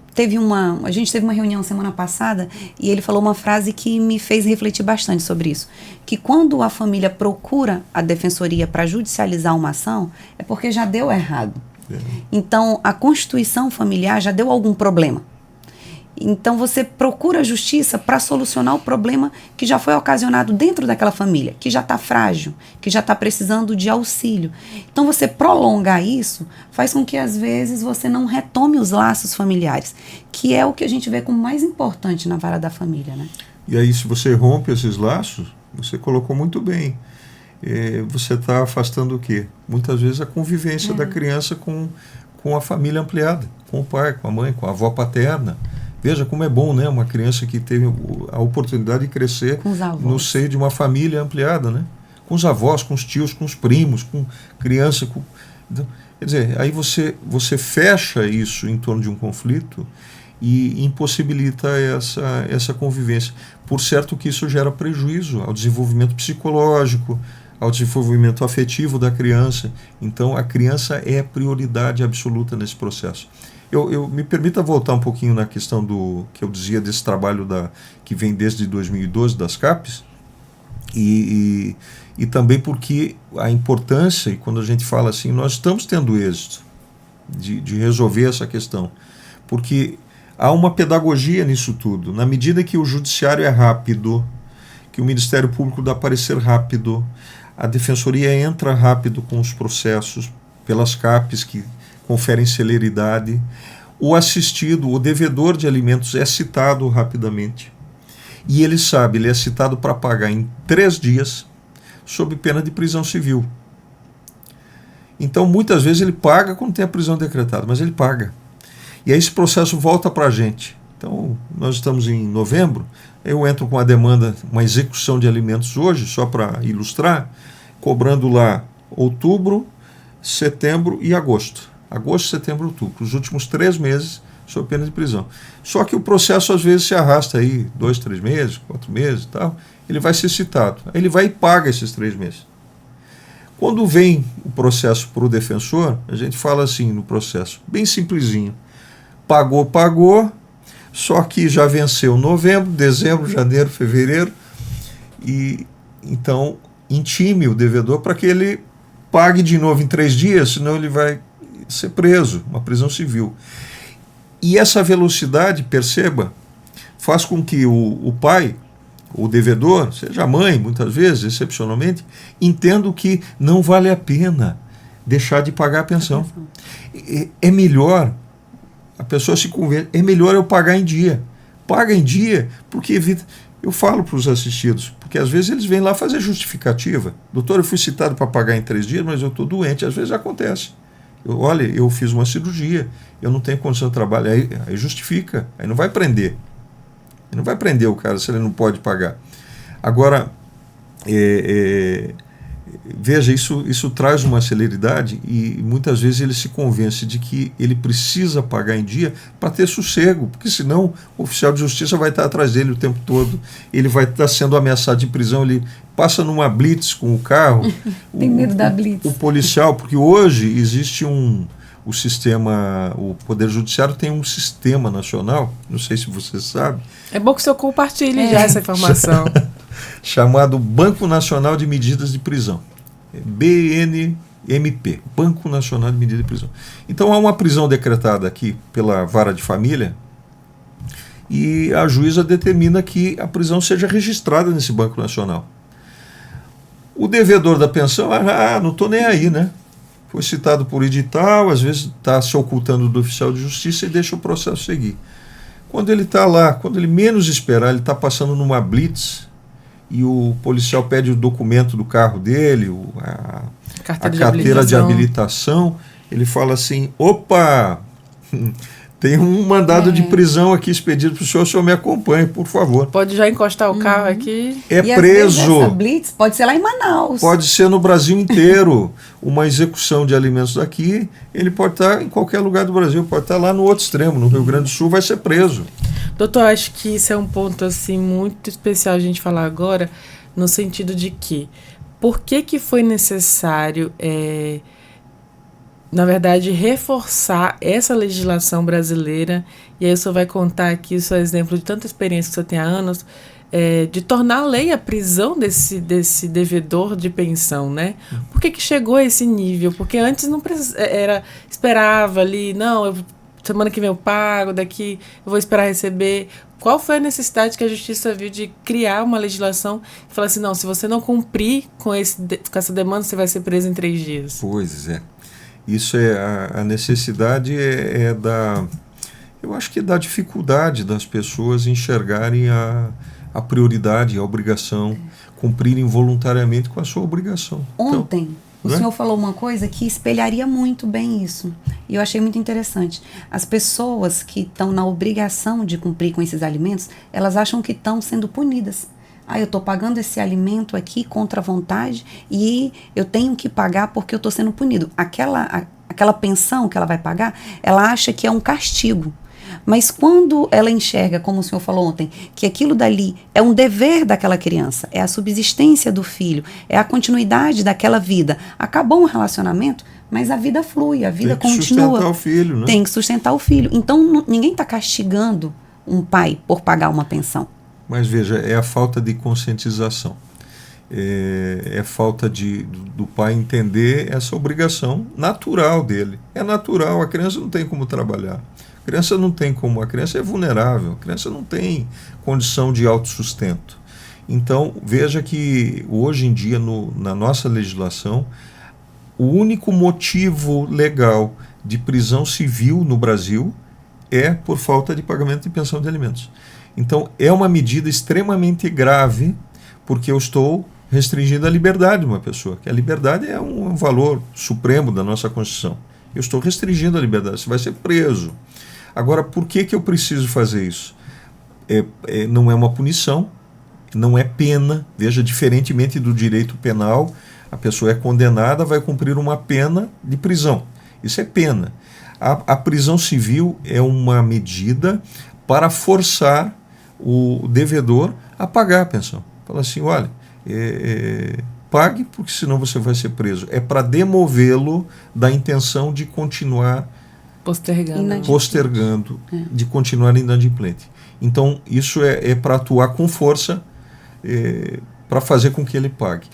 a gente teve uma reunião semana passada e ele falou uma frase que me fez refletir bastante sobre isso, que quando a família procura a Defensoria para judicializar uma ação, é porque já deu errado. Então, a constituição familiar já deu algum problema. Então você procura a justiça para solucionar o problema que já foi ocasionado dentro daquela família, que já está frágil, que já está precisando de auxílio. Então você prolongar isso faz com que às vezes você não retome os laços familiares, que é o que a gente vê como mais importante na vara da família, né? E aí, se você rompe esses laços, você colocou muito bem. Você está afastando o quê? Muitas vezes a convivência da criança com a família ampliada, com o pai, com a mãe, com a avó paterna. Veja como é bom, né? Uma criança que teve a oportunidade de crescer no seio de uma família ampliada, né? Com os avós, com os tios, com os primos, com criança. Então, quer dizer, aí você fecha isso em torno de um conflito e impossibilita essa convivência. Por certo que isso gera prejuízo ao desenvolvimento psicológico, ao desenvolvimento afetivo da criança. Então, a criança é prioridade absoluta nesse processo. Eu me permita voltar um pouquinho na questão do que eu dizia desse trabalho que vem desde 2012 das CAPES, e também porque a importância, e quando a gente fala assim, nós estamos tendo êxito de resolver essa questão, porque há uma pedagogia nisso tudo. Na medida que o judiciário é rápido, que o Ministério Público dá parecer rápido, a Defensoria entra rápido com os processos, pelas CAPES que conferem celeridade, o assistido, o devedor de alimentos é citado rapidamente, e ele sabe, ele é citado para pagar em 3 dias, sob pena de prisão civil. Então, muitas vezes ele paga quando tem a prisão decretada, mas ele paga. E aí esse processo volta para a gente. Então, nós estamos em novembro, eu entro com a demanda, uma execução de alimentos hoje, só para ilustrar, cobrando lá outubro, setembro e agosto. Agosto, setembro, outubro, os últimos 3 meses sob pena de prisão. Só que o processo às vezes se arrasta aí 2, 3 meses, 4 meses e tal, ele vai ser citado. Aí ele vai e paga esses 3 meses. Quando vem o processo para o defensor, a gente fala assim no processo, bem simplesinho. Pagou, só que já venceu novembro, dezembro, janeiro, fevereiro, e então intime o devedor para que ele pague de novo em 3 dias, senão ele vai ser preso, uma prisão civil. E essa velocidade, perceba, faz com que o pai, o devedor, seja a mãe, muitas vezes, excepcionalmente, entenda que não vale a pena deixar de pagar a pensão. É melhor, a pessoa se convence, é melhor eu pagar em dia. Paga em dia, porque evita... Eu falo para os assistidos, porque às vezes eles vêm lá fazer justificativa. Doutor, eu fui citado para pagar em 3 dias, mas eu estou doente. Às vezes acontece. Olha, eu fiz uma cirurgia, eu não tenho condição de trabalho, aí justifica, aí não vai prender. Ele não vai prender o cara se ele não pode pagar. Agora, Veja, isso traz uma celeridade e muitas vezes ele se convence de que ele precisa pagar em dia para ter sossego, porque senão o oficial de justiça vai estar atrás dele o tempo todo, ele vai estar sendo ameaçado de prisão, ele passa numa blitz com o carro. Tem medo da blitz. O policial, porque hoje existe o sistema, o Poder Judiciário tem um sistema nacional, não sei se você sabe. É bom que o senhor compartilhe já essa informação. Chamado Banco Nacional de Medidas de Prisão, BNMP, Banco Nacional de Medidas de Prisão. Então há uma prisão decretada aqui pela Vara de Família e a juíza determina que a prisão seja registrada nesse Banco Nacional. O devedor da pensão, não estou nem aí, né? Foi citado por edital, às vezes está se ocultando do oficial de justiça e deixa o processo seguir. Quando ele está lá, quando ele menos esperar, ele está passando numa blitz e o policial pede o documento do carro dele, a carteira de habilitação, ele fala assim, opa, tem um mandado de prisão aqui expedido para o senhor me acompanhe, por favor. Pode já encostar o carro aqui. É e preso. Essa blitz pode ser lá em Manaus. Pode ser no Brasil inteiro. Uma execução de alimentos daqui, ele pode estar em qualquer lugar do Brasil, pode estar lá no outro extremo, no Rio Grande do Sul, vai ser preso. Doutor, acho que isso é um ponto assim, muito especial a gente falar agora, no sentido de que, por que foi necessário, na verdade, reforçar essa legislação brasileira, e aí o senhor vai contar aqui o seu exemplo de tanta experiência que o senhor tem há anos, de tornar lei a prisão desse devedor de pensão, né? Por que chegou a esse nível? Porque antes não esperava ali, semana que vem eu pago, daqui eu vou esperar receber. Qual foi a necessidade que a justiça viu de criar uma legislação que fala assim, não, se você não cumprir com essa demanda, você vai ser preso em 3 dias? Pois é. Isso a necessidade eu acho que da dificuldade das pessoas enxergarem a prioridade, a obrigação, cumprirem voluntariamente com a sua obrigação. Ontem, o senhor falou uma coisa que espelharia muito bem isso. E eu achei muito interessante. As pessoas que estão na obrigação de cumprir com esses alimentos, elas acham que estão sendo punidas. Eu estou pagando esse alimento aqui contra a vontade e eu tenho que pagar porque eu estou sendo punido. Aquela pensão que ela vai pagar, ela acha que é um castigo. Mas quando ela enxerga, como o senhor falou ontem, que aquilo dali é um dever daquela criança, é a subsistência do filho, é a continuidade daquela vida. Acabou um relacionamento, mas a vida flui, a vida continua. Tem que sustentar o filho, né? Tem que sustentar o filho. Então ninguém está castigando um pai por pagar uma pensão. Mas veja, é a falta de conscientização. É falta do pai entender essa obrigação natural dele. É natural, a criança não tem como trabalhar. A criança não tem como, a criança é vulnerável, a criança não tem condição de autossustento. Então, veja que hoje em dia, na nossa legislação, o único motivo legal de prisão civil no Brasil é por falta de pagamento de pensão de alimentos. Então, é uma medida extremamente grave, porque eu estou restringindo a liberdade de uma pessoa, que a liberdade é um valor supremo da nossa Constituição. Eu estou restringindo a liberdade, você vai ser preso. Agora, por que eu preciso fazer isso? Não é uma punição, não é pena. Veja, diferentemente do direito penal, a pessoa é condenada, vai cumprir uma pena de prisão. Isso é pena. A prisão civil é uma medida para forçar o devedor a pagar a pensão. Fala assim, olha, pague porque senão você vai ser preso. É para demovê-lo da intenção de continuar postergando, de continuar inadimplente. Então, isso é para atuar com força, para fazer com que ele pague.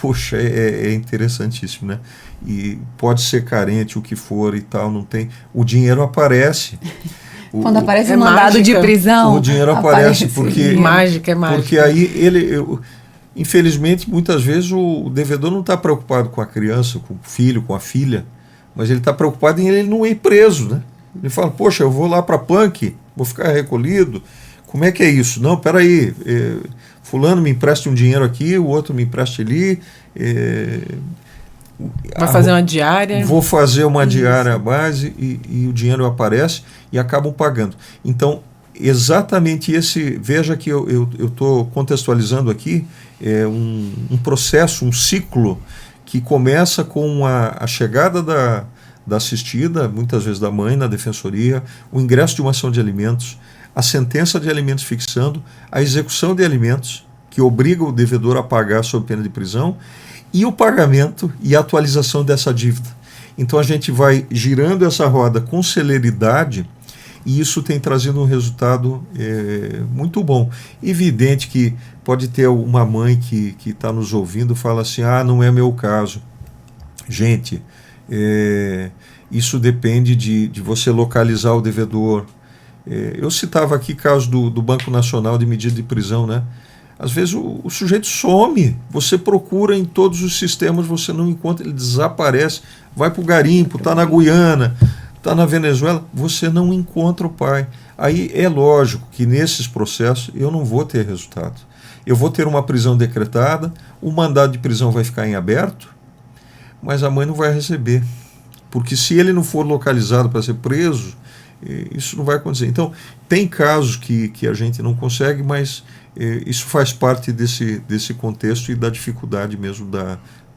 Poxa, é interessantíssimo, né? E pode ser carente, o que for e tal, não tem... O dinheiro aparece. Quando aparece um mandado de prisão... O dinheiro aparece porque... Mágica. Porque aí infelizmente, muitas vezes o devedor não está preocupado com a criança, com o filho, com a filha, mas ele está preocupado em ele não ir preso, né? Ele fala, poxa, eu vou lá para Punk, vou ficar recolhido, como é que é isso? Não, peraí, fulano me empresta um dinheiro aqui, o outro me empresta ali, vai fazer uma diária. Vou fazer uma diária à base e o dinheiro aparece e acabam pagando. Então, exatamente esse, veja que eu estou contextualizando aqui, um processo, um ciclo que começa com a chegada da assistida, muitas vezes da mãe na defensoria, o ingresso de uma ação de alimentos, a sentença de alimentos fixando, a execução de alimentos, que obriga o devedor a pagar sob pena de prisão, e o pagamento e a atualização dessa dívida. Então a gente vai girando essa roda com celeridade, e isso tem trazido um resultado muito bom. Evidente que pode ter uma mãe que está nos ouvindo e fala assim, não é meu caso. Gente, isso depende de você localizar o devedor. Eu citava aqui caso do Banco Nacional de Medida de Prisão, né? Às vezes o sujeito some, você procura em todos os sistemas, você não encontra, ele desaparece, vai para o garimpo, está na Guiana, está na Venezuela, você não encontra o pai. Aí é lógico que nesses processos eu não vou ter resultado. Eu vou ter uma prisão decretada, o mandado de prisão vai ficar em aberto, mas a mãe não vai receber. Porque se ele não for localizado para ser preso, isso não vai acontecer. Então, tem casos que a gente não consegue, mas isso faz parte desse contexto e da dificuldade mesmo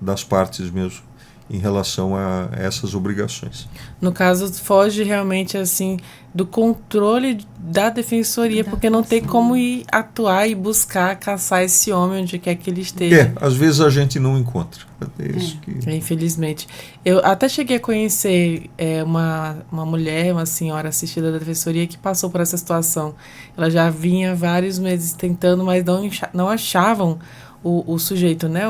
das partes mesmo em relação a essas obrigações. No caso, foge realmente assim do controle da defensoria, porque não tem como ir atuar e buscar caçar esse homem onde quer que ele esteja. Às vezes a gente não encontra. Isso que... Infelizmente. Eu até cheguei a conhecer uma mulher, uma senhora assistida da defensoria que passou por essa situação. Ela já vinha vários meses tentando, mas não achavam o sujeito, né?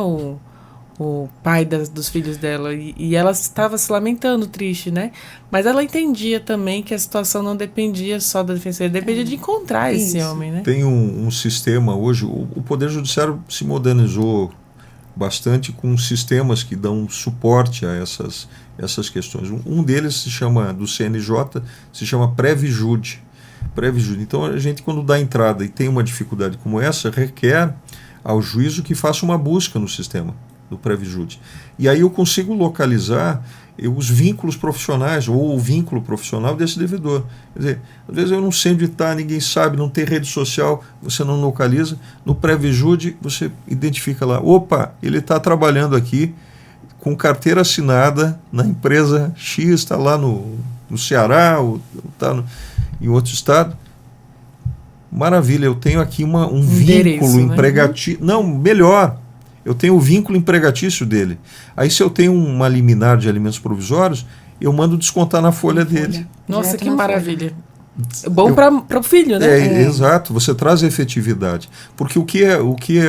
O pai dos filhos dela, e ela estava se lamentando, triste, né? Mas ela entendia também que a situação não dependia só da defensoria, dependia de encontrar esse homem, né? Tem um sistema hoje, o Poder Judiciário se modernizou bastante com sistemas que dão suporte a essas questões. Um deles se chama, do CNJ, se chama Previjude. Então a gente, quando dá entrada e tem uma dificuldade como essa, requer ao juízo que faça uma busca no sistema do Previjude. E aí eu consigo localizar os vínculos profissionais ou o vínculo profissional desse devedor. Quer dizer, às vezes eu não sei onde está, ninguém sabe, não tem rede social, você não localiza. No Previjude você identifica lá, opa, ele está trabalhando aqui com carteira assinada na empresa X, está lá no Ceará, ou está em outro estado. Maravilha, eu tenho aqui um vínculo empregatício. Não, melhor. Eu tenho o vínculo empregatício dele. Aí, se eu tenho uma liminar de alimentos provisórios, eu mando descontar na folha dele. Nossa, que maravilha. Bom para o filho, né? Exato, você traz efetividade. Porque o que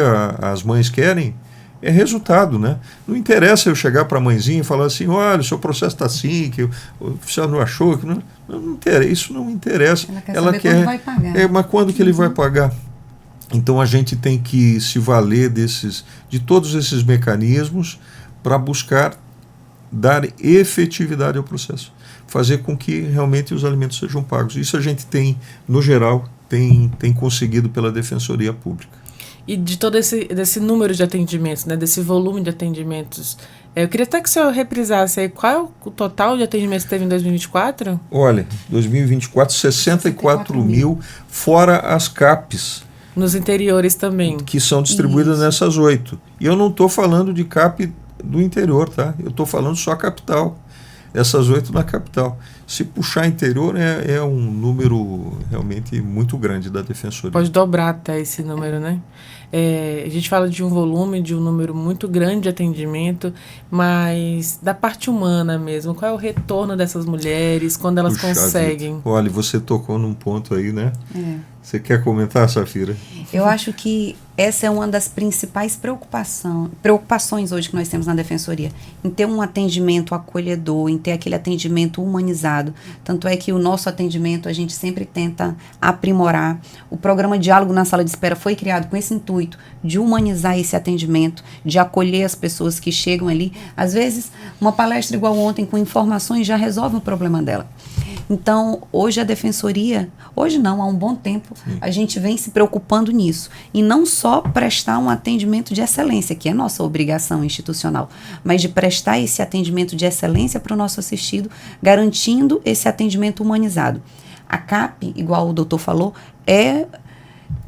as mães querem é resultado, né? Não interessa eu chegar para a mãezinha e falar assim, olha, o seu processo está assim, que o oficial não achou. Que não interessa, isso não interessa. Ela quer saber quando vai pagar. Mas quando que ele vai pagar? Então a gente tem que se valer de todos esses mecanismos para buscar dar efetividade ao processo, fazer com que realmente os alimentos sejam pagos. Isso a gente tem, no geral, tem conseguido pela Defensoria Pública. E de todo desse número de atendimentos, né, desse volume de atendimentos, eu queria até que o senhor reprisasse aí, qual é o total de atendimentos que teve em 2024? Olha, 2024, 64 mil, fora as CAPs. Nos interiores também. Que são distribuídas nessas 8. E eu não estou falando de CAP do interior, tá? Eu estou falando só capital. Essas 8 na capital. Se puxar interior, é um número realmente muito grande da Defensoria. Pode dobrar até esse número, né? A gente fala de um volume, de um número muito grande de atendimento, mas da parte humana mesmo, qual é o retorno dessas mulheres, quando elas conseguem? Vida. Olha, você tocou num ponto aí, né? Você quer comentar, Safira? Eu acho que essa é uma das principais preocupações hoje que nós temos na Defensoria, em ter um atendimento acolhedor, em ter aquele atendimento humanizado. Tanto é que o nosso atendimento a gente sempre tenta aprimorar. O programa Diálogo na Sala de Espera foi criado com esse intuito de humanizar esse atendimento, de acolher as pessoas que chegam ali. Às vezes, uma palestra igual ontem com informações já resolve o problema dela. Então, hoje a Defensoria, hoje não, há um bom tempo, a gente vem se preocupando nisso. E não só prestar um atendimento de excelência, que é nossa obrigação institucional, mas de prestar esse atendimento de excelência para o nosso assistido, garantindo esse atendimento humanizado. A CAP, igual o doutor falou, é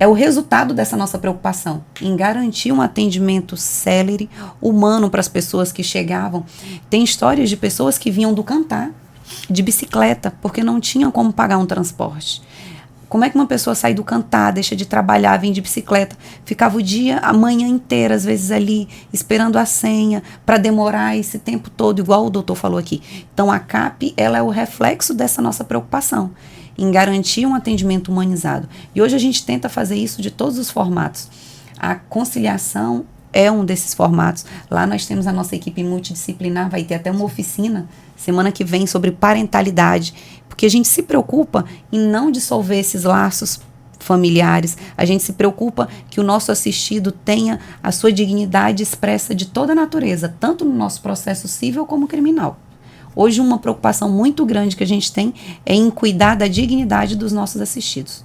o resultado dessa nossa preocupação em garantir um atendimento célere, humano para as pessoas que chegavam. Tem histórias de pessoas que vinham do Cantá, de bicicleta, porque não tinham como pagar um transporte. Como é que uma pessoa sai do Cantá, deixa de trabalhar, vem de bicicleta, ficava o dia, a manhã inteira, às vezes ali, esperando a senha, para demorar esse tempo todo, igual o doutor falou aqui. Então, a CAP, ela é o reflexo dessa nossa preocupação em garantir um atendimento humanizado. E hoje a gente tenta fazer isso de todos os formatos. A conciliação é um desses formatos. Lá nós temos a nossa equipe multidisciplinar, vai ter até uma oficina semana que vem sobre parentalidade, porque a gente se preocupa em não dissolver esses laços familiares, a gente se preocupa que o nosso assistido tenha a sua dignidade expressa de toda a natureza, tanto no nosso processo civil como criminal. Hoje, uma preocupação muito grande que a gente tem é em cuidar da dignidade dos nossos assistidos.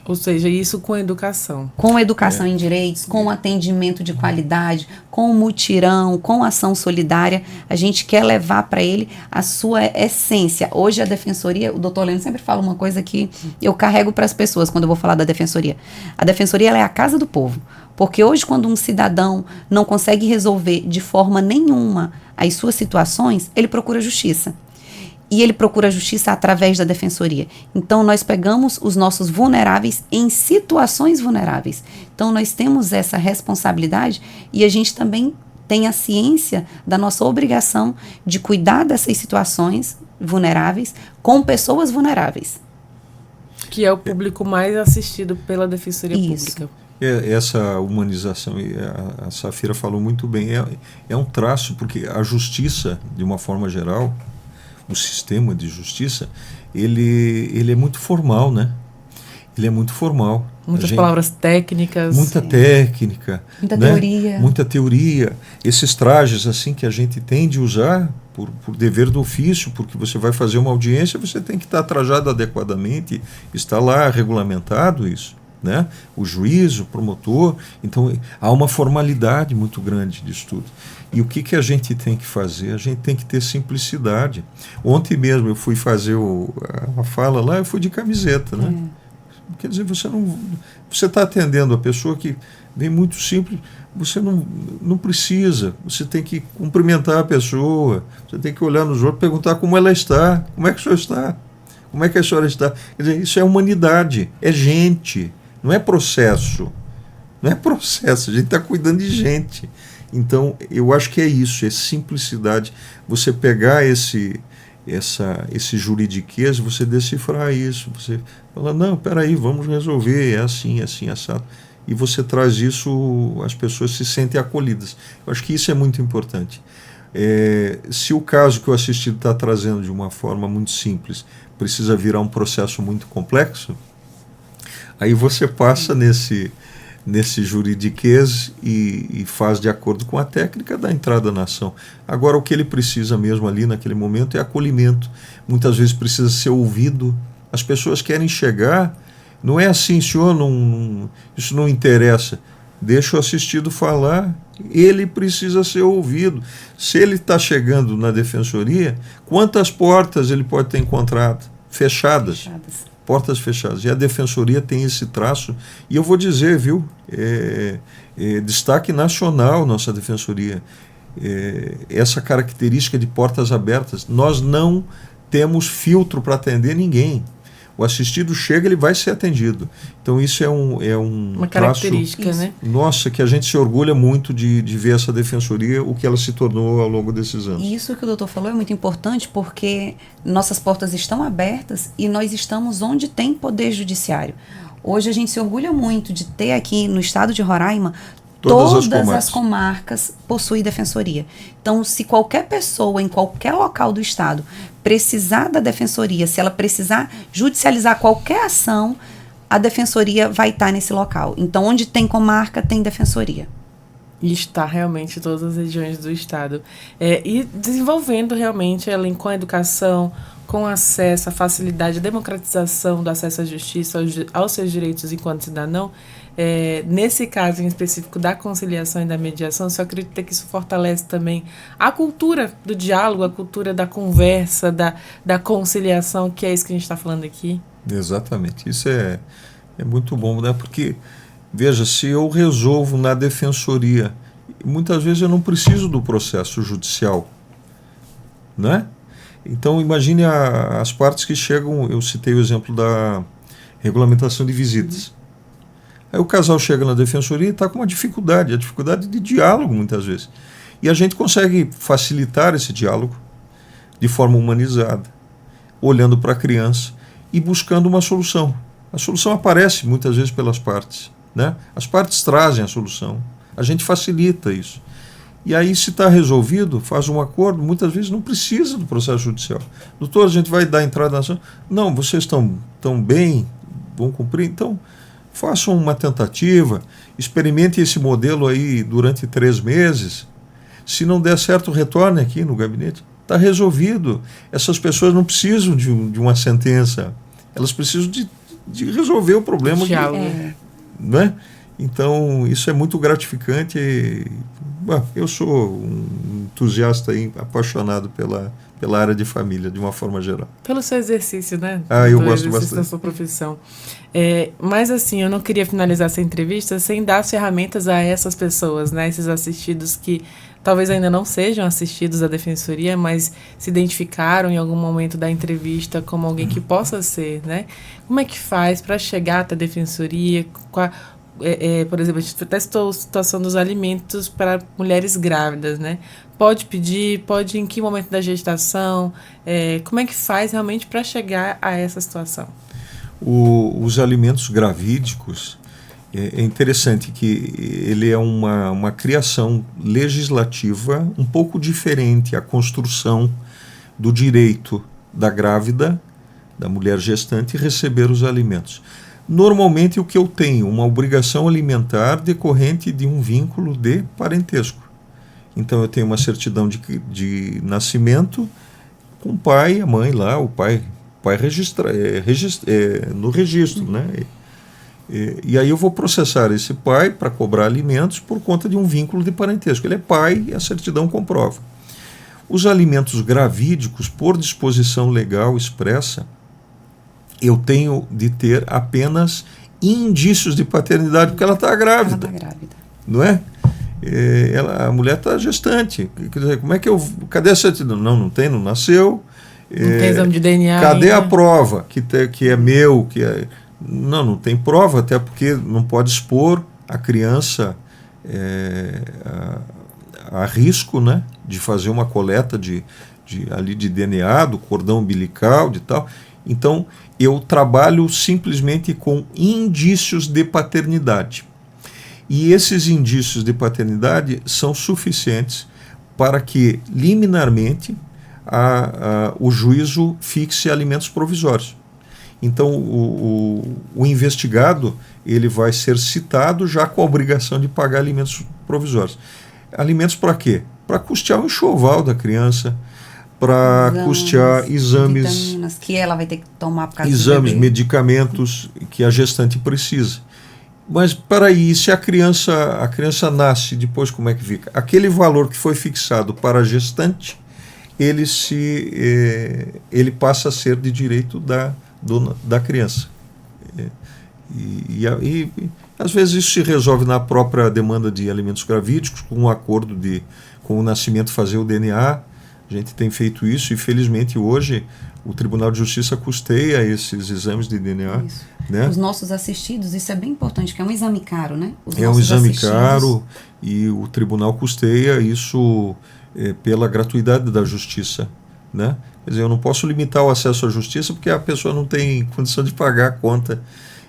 Ou seja, isso com educação. Com educação em direitos, com atendimento de qualidade, com mutirão, com ação solidária, a gente quer levar para ele a sua essência. Hoje a Defensoria, o doutor Leno sempre fala uma coisa que eu carrego para as pessoas quando eu vou falar da Defensoria. A Defensoria, ela é a casa do povo. Porque hoje, quando um cidadão não consegue resolver de forma nenhuma as suas situações, ele procura justiça. E ele procura justiça através da Defensoria. Então, nós pegamos os nossos vulneráveis em situações vulneráveis. Então, nós temos essa responsabilidade e a gente também tem a ciência da nossa obrigação de cuidar dessas situações vulneráveis com pessoas vulneráveis. Que é o público mais assistido pela Defensoria Pública. Essa humanização, a Safira falou muito bem, é um traço, porque a justiça, de uma forma geral, o sistema de justiça, ele é muito formal, né? Ele é muito formal. Muitas palavras técnicas. Muita técnica. Muita né? teoria. Muita teoria. Esses trajes assim que a gente tem de usar por dever do ofício, porque você vai fazer uma audiência, você tem que estar trajado adequadamente, está lá regulamentado isso. Né? O juiz, o promotor, então há uma formalidade muito grande disso tudo. E o que a gente tem que fazer? A gente tem que ter simplicidade. Ontem mesmo eu fui fazer a fala lá, eu fui de camiseta, né? Quer dizer, você está atendendo a pessoa que vem muito simples, você não precisa, você tem que cumprimentar a pessoa, você tem que olhar nos olhos, perguntar como ela está, como é que o senhor está, como é que a senhora está. Quer dizer, isso é humanidade, é gente. Não é processo. Não é processo. A gente está cuidando de gente. Então, eu acho que é isso. É simplicidade. Você pegar esse juridiquês, você decifrar isso. Você fala, não, peraí, vamos resolver. É assim, assado. E você traz isso, as pessoas se sentem acolhidas. Eu acho que isso é muito importante. Se o caso que o assistido está trazendo de uma forma muito simples precisa virar um processo muito complexo, aí você passa nesse juridiquês e faz de acordo com a técnica da entrada na ação. Agora, o que ele precisa mesmo ali naquele momento é acolhimento. Muitas vezes precisa ser ouvido. As pessoas querem chegar, não é assim, senhor, isso não interessa. Deixa o assistido falar, ele precisa ser ouvido. Se ele está chegando na defensoria, quantas portas ele pode ter encontrado? Fechadas. Portas fechadas. E a Defensoria tem esse traço. E eu vou dizer, viu, destaque nacional nossa Defensoria. Essa característica de portas abertas. Nós não temos filtro para atender ninguém. O assistido chega, ele vai ser atendido. Então isso é uma característica, traço, né? Nossa, que a gente se orgulha muito de ver essa Defensoria, o que ela se tornou ao longo desses anos. E isso que o doutor falou é muito importante, porque nossas portas estão abertas e nós estamos onde tem poder judiciário. Hoje a gente se orgulha muito de ter aqui no estado de Roraima todas as comarcas possuem defensoria. Então, se qualquer pessoa em qualquer local do estado precisar da defensoria, se ela precisar judicializar qualquer ação, a defensoria vai estar nesse local. Então, onde tem comarca, tem defensoria. E está realmente em todas as regiões do estado. E desenvolvendo realmente ela com a educação, com acesso, a facilidade, a democratização do acesso à justiça, aos seus direitos enquanto cidadão. Nesse caso em específico da conciliação e da mediação, você acredita que isso fortalece também a cultura do diálogo, a cultura da conversa, da conciliação, que é isso que a gente está falando aqui? Exatamente. Isso é muito bom, né? Porque, veja, se eu resolvo na defensoria, muitas vezes eu não preciso do processo judicial, né? Então, imagine as partes que chegam, eu citei o exemplo da regulamentação de visitas. Aí o casal chega na defensoria e está com uma dificuldade, a dificuldade de diálogo muitas vezes. E a gente consegue facilitar esse diálogo de forma humanizada, olhando para a criança e buscando uma solução. A solução aparece muitas vezes pelas partes, né? As partes trazem a solução, a gente facilita isso. E aí, se está resolvido, faz um acordo, muitas vezes não precisa do processo judicial. Doutor, a gente vai dar entrada na ação. Não, vocês estão bem, vão cumprir, então façam uma tentativa, experimente esse modelo aí durante 3 meses. Se não der certo, retorne aqui no gabinete. Está resolvido. Essas pessoas não precisam de uma sentença, elas precisam de resolver o problema. Né? Então, isso é muito gratificante. Eu sou um entusiasta aí, apaixonado pela área de família, de uma forma geral. Pelo seu exercício, né? Eu gosto bastante da sua profissão. Mas assim, eu não queria finalizar essa entrevista sem dar as ferramentas a essas pessoas, né? Esses assistidos que talvez ainda não sejam assistidos à defensoria, mas se identificaram em algum momento da entrevista como alguém que possa ser, né? Como é que faz para chegar até a defensoria? Por exemplo, a gente testou a situação dos alimentos para mulheres grávidas, né? Pode pedir, em que momento da gestação? Como é que faz realmente para chegar a essa situação? Os alimentos gravídicos, é interessante que ele é uma criação legislativa um pouco diferente, a construção do direito da grávida, da mulher gestante, receber os alimentos. Normalmente o que eu tenho, uma obrigação alimentar decorrente de um vínculo de parentesco. Então eu tenho uma certidão de nascimento com o pai, a mãe lá, o pai no registro, né? E aí eu vou processar esse pai para cobrar alimentos por conta de um vínculo de parentesco. Ele é pai e a certidão comprova. Os alimentos gravídicos, por disposição legal expressa, eu tenho de ter apenas indícios de paternidade, porque ela está grávida. Ela está grávida. Não é? A mulher está gestante. Quer dizer, como é que cadê a certidão? Não tem, não nasceu. Não tem exame de DNA. Cadê a prova que é meu? Não tem prova, até porque não pode expor a criança a risco, né, de fazer uma coleta de DNA, do cordão umbilical, de tal. Então, eu trabalho simplesmente com indícios de paternidade. E esses indícios de paternidade são suficientes para que, liminarmente, o juízo fixe alimentos provisórios. Então, o investigado ele vai ser citado já com a obrigação de pagar alimentos provisórios. Alimentos para quê? Para custear o enxoval da criança, para custear exames, vitaminas que ela vai ter que tomar por causa exames, medicamentos que a gestante precisa. Mas peraí, se a criança nasce, depois como é que fica? Aquele valor que foi fixado para a gestante, ele passa a ser de direito da criança. E às vezes isso se resolve na própria demanda de alimentos gravídicos, com um acordo com o nascimento fazer o DNA. A gente tem feito isso e, felizmente, hoje o Tribunal de Justiça custeia esses exames de DNA. Né? Os nossos assistidos, isso é bem importante, que é um exame caro, né? É um exame caro e o Tribunal custeia isso pela gratuidade da Justiça. Né? Quer dizer, eu não posso limitar o acesso à Justiça porque a pessoa não tem condição de pagar a conta.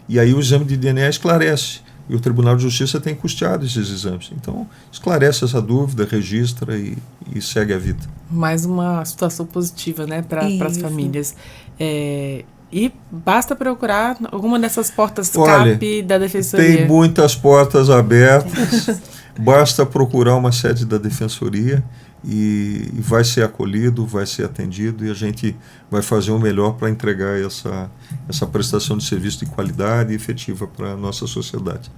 E aí o exame de DNA esclarece. E o Tribunal de Justiça tem custeado esses exames. Então, esclarece essa dúvida, registra e segue a vida. Mais uma situação positiva, né, para as famílias. E basta procurar alguma dessas portas CAP da Defensoria. Tem muitas portas abertas. Basta procurar uma sede da Defensoria e vai ser acolhido, vai ser atendido e a gente vai fazer o melhor para entregar essa prestação de serviço de qualidade e efetiva para a nossa sociedade.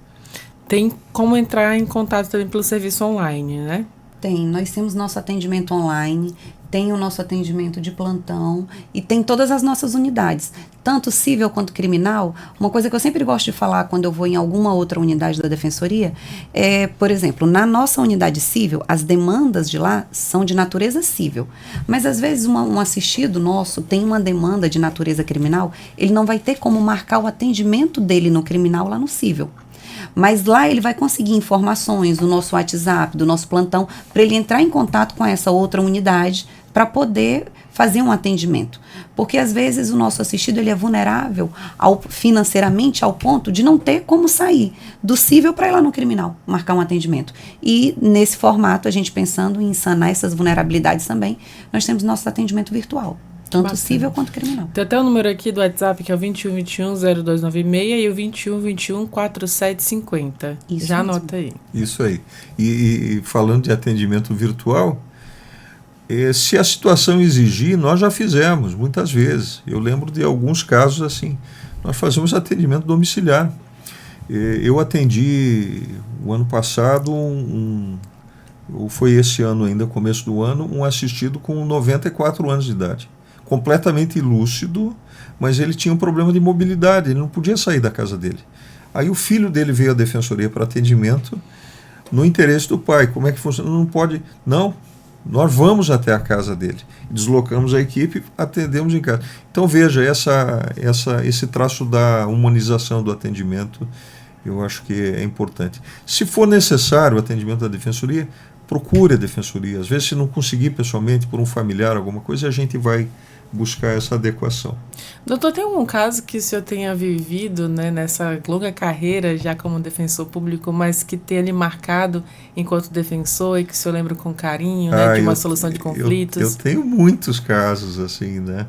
Tem como entrar em contato também pelo serviço online, né? Tem, nós temos nosso atendimento online, tem o nosso atendimento de plantão e tem todas as nossas unidades, tanto civil quanto criminal. Uma coisa que eu sempre gosto de falar quando eu vou em alguma outra unidade da Defensoria é, por exemplo, na nossa unidade civil, as demandas de lá são de natureza civil, mas às vezes um assistido nosso tem uma demanda de natureza criminal, ele não vai ter como marcar o atendimento dele no criminal lá no civil. Mas lá ele vai conseguir informações do nosso WhatsApp, do nosso plantão, para ele entrar em contato com essa outra unidade para poder fazer um atendimento. Porque às vezes o nosso assistido ele é vulnerável financeiramente ao ponto de não ter como sair do cível para ir lá no criminal, marcar um atendimento. E nesse formato, a gente pensando em sanar essas vulnerabilidades também, nós temos nosso atendimento virtual. Tanto Bacana. civil quanto criminal. Tem até o número aqui do WhatsApp, que é o 2121-0296 e o 2121-4750. Isso Já mesmo. anota aí. Isso aí. E falando de atendimento virtual, se a situação exigir, nós já fizemos muitas vezes. Eu lembro de alguns casos assim. Nós fazemos atendimento domiciliar. Eu atendi o ano passado, ou foi esse ano ainda, começo do ano, um assistido com 94 anos de idade. Completamente lúcido, mas ele tinha um problema de mobilidade, ele não podia sair da casa dele. Aí o filho dele veio à defensoria para atendimento no interesse do pai. Como é que funciona? Não pode. Não, nós vamos até a casa dele. Deslocamos a equipe, atendemos em casa. Então veja, esse traço da humanização do atendimento, eu acho que é importante. Se for necessário o atendimento da defensoria, procure a defensoria. Às vezes, se não conseguir pessoalmente, por um familiar, alguma coisa, a gente vai buscar essa adequação. Doutor, tem algum caso que o senhor tenha vivido, né, nessa longa carreira já como defensor público, mas que tenha lhe marcado enquanto defensor e que o senhor lembra com carinho, né, de uma solução de conflitos? Eu tenho muitos casos assim, né?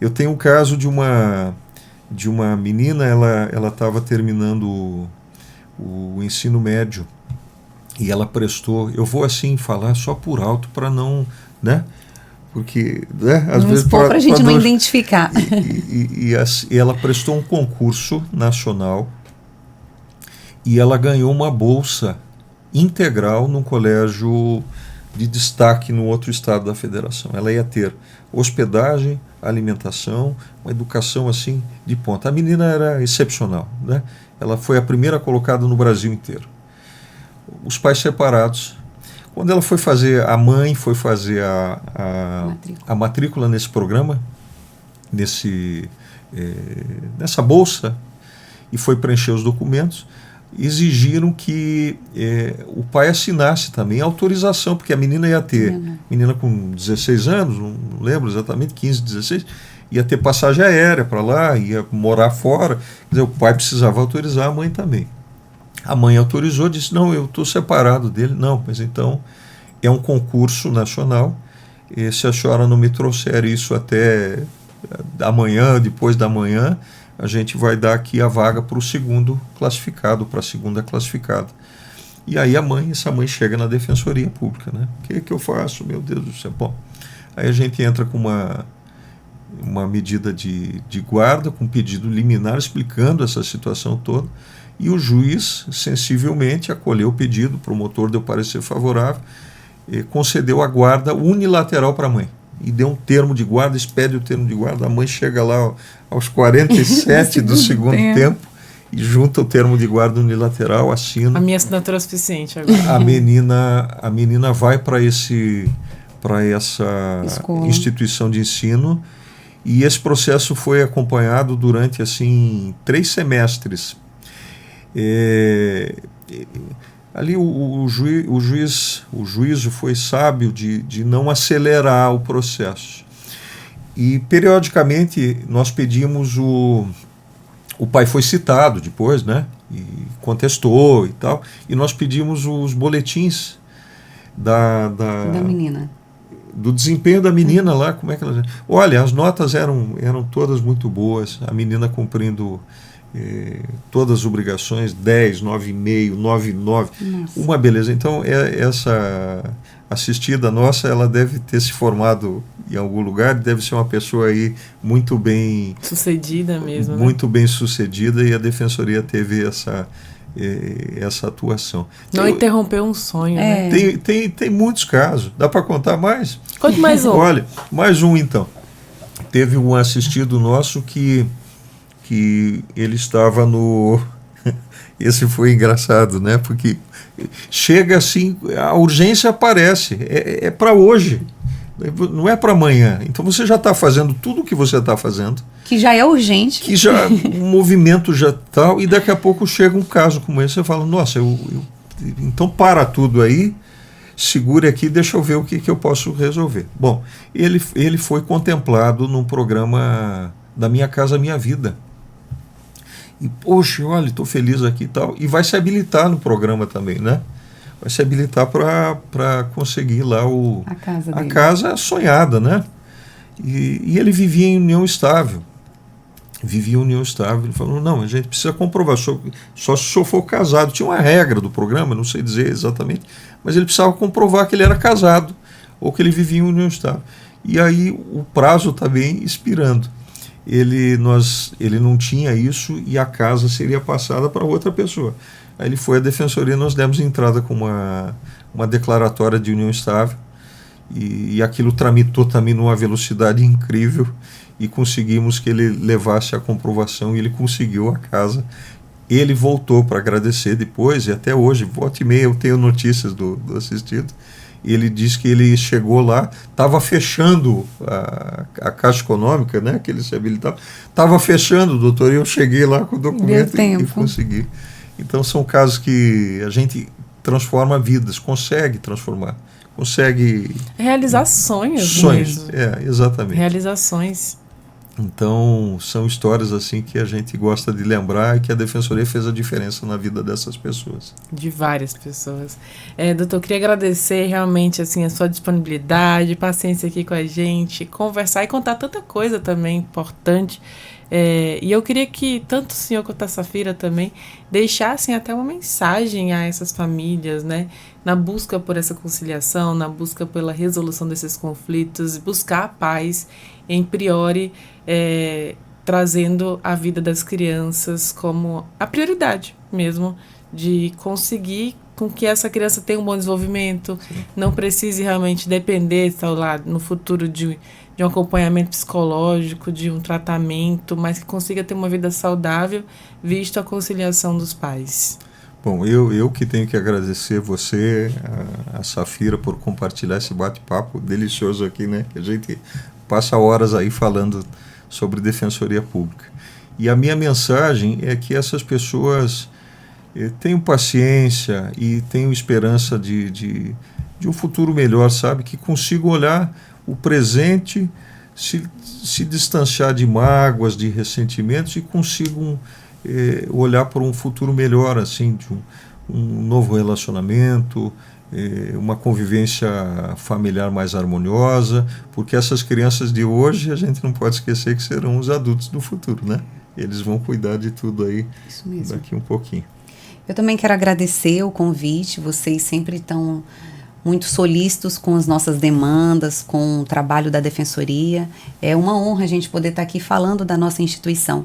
Eu tenho um caso de uma menina, ela estava terminando o ensino médio e ela prestou, eu vou assim falar só por alto para não, né? Porque, né, às vezes para a gente não identificar. E ela prestou um concurso nacional e ela ganhou uma bolsa integral num colégio de destaque no outro estado da federação. Ela ia ter hospedagem, alimentação, uma educação assim de ponta. A menina era excepcional, né? Ela foi a primeira colocada no Brasil inteiro. Os pais separados. Quando ela foi fazer, a mãe foi fazer a matrícula nesse programa, nessa bolsa, e foi preencher os documentos, exigiram que o pai assinasse também a autorização, porque a menina ia ter, menina com 16 anos, não lembro exatamente, 15, 16, ia ter passagem aérea para lá, ia morar fora, quer dizer, o pai precisava autorizar, a mãe também. A mãe autorizou, disse, não, eu estou separado dele. Não, mas então é um concurso nacional, e se a senhora não me trouxer isso até amanhã, depois da manhã, a gente vai dar aqui a vaga para o segundo classificado, para a segunda classificada. E aí essa mãe chega na Defensoria Pública, né? O que eu faço? Meu Deus do céu. Bom, aí a gente entra com uma medida de guarda, com pedido liminar, explicando essa situação toda, e o juiz sensivelmente acolheu o pedido, o promotor deu parecer favorável, e concedeu a guarda unilateral para a mãe. E deu um termo de guarda, expede o termo de guarda, a mãe chega lá aos 47 do segundo tempo e junta o termo de guarda unilateral, assina. A minha assinatura é suficiente agora. A menina vai para essa instituição de ensino, e esse processo foi acompanhado durante 3 semestres. Ali o juízo foi sábio de não acelerar o processo. E, periodicamente, nós pedimos o pai foi citado depois, né? E contestou e tal. E nós pedimos os boletins da menina. Do desempenho da menina lá, como é que ela... Olha, as notas eram todas muito boas, a menina cumprindo todas as obrigações, 10, 9,5, 9,9, uma beleza. Então, essa assistida nossa, ela deve ter se formado em algum lugar, deve ser uma pessoa aí muito bem... Sucedida mesmo, muito bem sucedida, e a Defensoria teve essa atuação. Não interrompeu um sonho, né? Tem muitos casos. Dá para contar mais? Conte mais um. Olha, mais um então. Teve um assistido nosso que ele estava no... Esse foi engraçado, né? Porque chega assim, a urgência aparece, é para hoje, não é para amanhã. Então você já está fazendo tudo o que você está fazendo. Que já é urgente. Que já o movimento já tal, e daqui a pouco chega um caso como esse, você fala, nossa, então para tudo aí, segure aqui, deixa eu ver o que eu posso resolver. Bom, ele foi contemplado num programa da Minha Casa Minha Vida. E, poxa, olha, estou feliz aqui e tal. E vai se habilitar no programa também, né? Vai se habilitar para conseguir lá a casa sonhada, né? E ele vivia em união estável. Ele falou, não, a gente precisa comprovar, só se o senhor for casado. Tinha uma regra do programa, não sei dizer exatamente, mas ele precisava comprovar que ele era casado ou que ele vivia em união estável. E aí o prazo também expirando. Ele não tinha isso e a casa seria passada para outra pessoa. Aí ele foi à defensoria, nós demos entrada com uma declaratória de união estável e aquilo tramitou também numa velocidade incrível e conseguimos que ele levasse a comprovação e ele conseguiu a casa. Ele voltou para agradecer depois e até hoje, volta e meia, eu tenho notícias do assistido. Ele disse que ele chegou lá, estava fechando a Caixa Econômica, né, que ele se habilitava, estava fechando, doutor, e eu cheguei lá com o documento e consegui. Então são casos que a gente transforma vidas, consegue transformar, consegue... Realizar sonhos mesmo. Exatamente. Realizações. Então, são histórias assim que a gente gosta de lembrar e que a Defensoria fez a diferença na vida dessas pessoas. De várias pessoas. Doutor, eu queria agradecer realmente assim, a sua disponibilidade, paciência aqui com a gente, conversar e contar tanta coisa também importante. E eu queria que tanto o senhor quanto a Safira também deixassem até uma mensagem a essas famílias, né? Na busca por essa conciliação, na busca pela resolução desses conflitos, buscar a paz em priori, trazendo a vida das crianças como a prioridade mesmo, de conseguir com que essa criança tenha um bom desenvolvimento, não precise realmente depender, sei lá, no futuro de um acompanhamento psicológico, de um tratamento, mas que consiga ter uma vida saudável, visto a conciliação dos pais. Bom, eu que tenho que agradecer você, a Safira, por compartilhar esse bate-papo delicioso aqui, né? A gente passa horas aí falando sobre Defensoria Pública. E a minha mensagem é que essas pessoas tenham paciência e tenham esperança de um futuro melhor, sabe? Que consigam olhar o presente, se distanciar de mágoas, de ressentimentos e consigam olhar para um futuro melhor, assim, de um novo relacionamento, uma convivência familiar mais harmoniosa, porque essas crianças de hoje, a gente não pode esquecer que serão os adultos do futuro, né? Eles vão cuidar de tudo aí daqui um pouquinho. Eu também quero agradecer o convite, vocês sempre estão muito solícitos com as nossas demandas, com o trabalho da Defensoria. É uma honra a gente poder estar aqui falando da nossa instituição.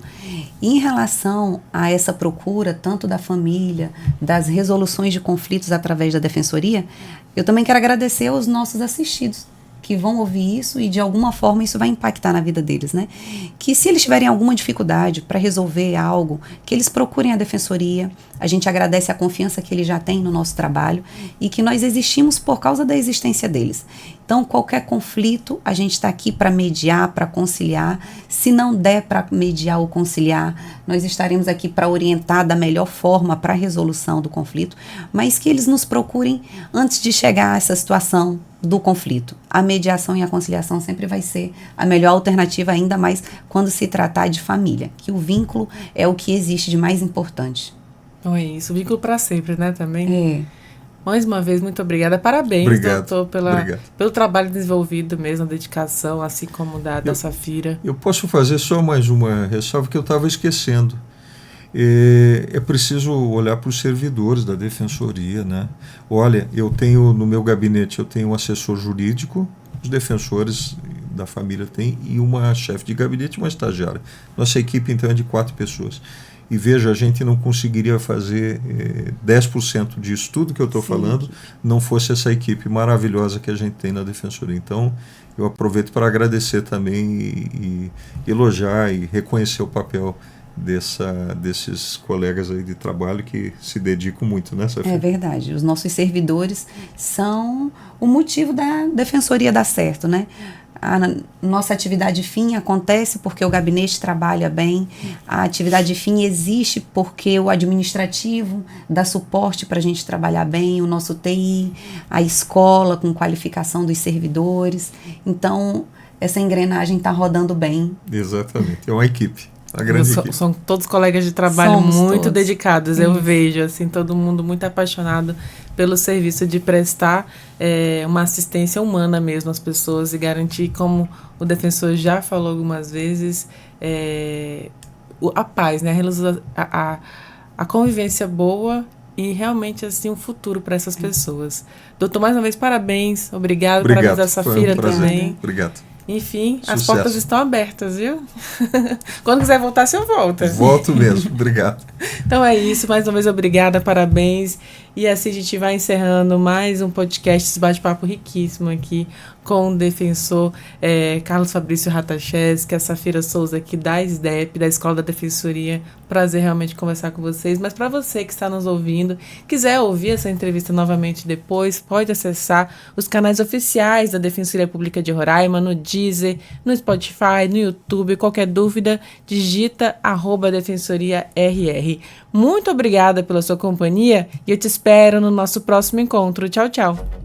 E em relação a essa procura, tanto da família, das resoluções de conflitos através da Defensoria, eu também quero agradecer aos nossos assistidos, que vão ouvir isso e de alguma forma isso vai impactar na vida deles, né? Que se eles tiverem alguma dificuldade para resolver algo, que eles procurem a Defensoria. A gente agradece a confiança que eles já têm no nosso trabalho e que nós existimos por causa da existência deles. Então, qualquer conflito, a gente está aqui para mediar, para conciliar. Se não der para mediar ou conciliar, nós estaremos aqui para orientar da melhor forma para a resolução do conflito, mas que eles nos procurem antes de chegar a essa situação do conflito. A mediação e a conciliação sempre vai ser a melhor alternativa, ainda mais quando se tratar de família, que o vínculo é o que existe de mais importante. Então é isso, vínculo para sempre, né, também? Mais uma vez, muito obrigada. Parabéns, doutor, pelo trabalho desenvolvido mesmo, a dedicação, assim como da Safira. Eu posso fazer só mais uma ressalva que eu estava esquecendo. É preciso olhar para os servidores da Defensoria, né? Olha, eu tenho no meu gabinete, eu tenho um assessor jurídico, os defensores da família têm, e uma chefe de gabinete e uma estagiária. Nossa equipe, então, é de 4 pessoas. E veja, a gente não conseguiria fazer 10% disso tudo que eu estou falando, não fosse essa equipe maravilhosa que a gente tem na Defensoria. Então, eu aproveito para agradecer também e elogiar e reconhecer o papel desses colegas aí de trabalho que se dedicam muito, né, Safira? É verdade. Os nossos servidores são o motivo da Defensoria dar certo, né? A nossa atividade fim acontece porque o gabinete trabalha bem, a atividade fim existe porque o administrativo dá suporte para a gente trabalhar bem, o nosso TI, a escola com qualificação dos servidores. Então, essa engrenagem está rodando bem. Exatamente, é uma equipe. São todos colegas de trabalho muito dedicados. Eu vejo assim, todo mundo muito apaixonado pelo serviço de prestar uma assistência humana mesmo às pessoas e garantir, como o defensor já falou algumas vezes, a paz, né? A convivência boa e realmente assim um futuro para essas pessoas. Doutor, mais uma vez, parabéns. Obrigado. Parabéns a Safira também. Obrigado. Enfim, Sucesso. As portas estão abertas, viu? Quando quiser voltar, você volta. Volto mesmo, obrigado. Então é isso, mais uma vez obrigada, parabéns. E assim a gente vai encerrando mais um podcast, esse bate-papo riquíssimo aqui com o defensor Carlos Fabrício Ratachés, que é a Safira Souza aqui da SDEP, da Escola da Defensoria. Prazer realmente conversar com vocês. Mas para você que está nos ouvindo, quiser ouvir essa entrevista novamente depois, pode acessar os canais oficiais da Defensoria Pública de Roraima, no Deezer, no Spotify, no YouTube. Qualquer dúvida, digita @defensoriarr. Muito obrigada pela sua companhia e eu te espero no nosso próximo encontro. Tchau, tchau.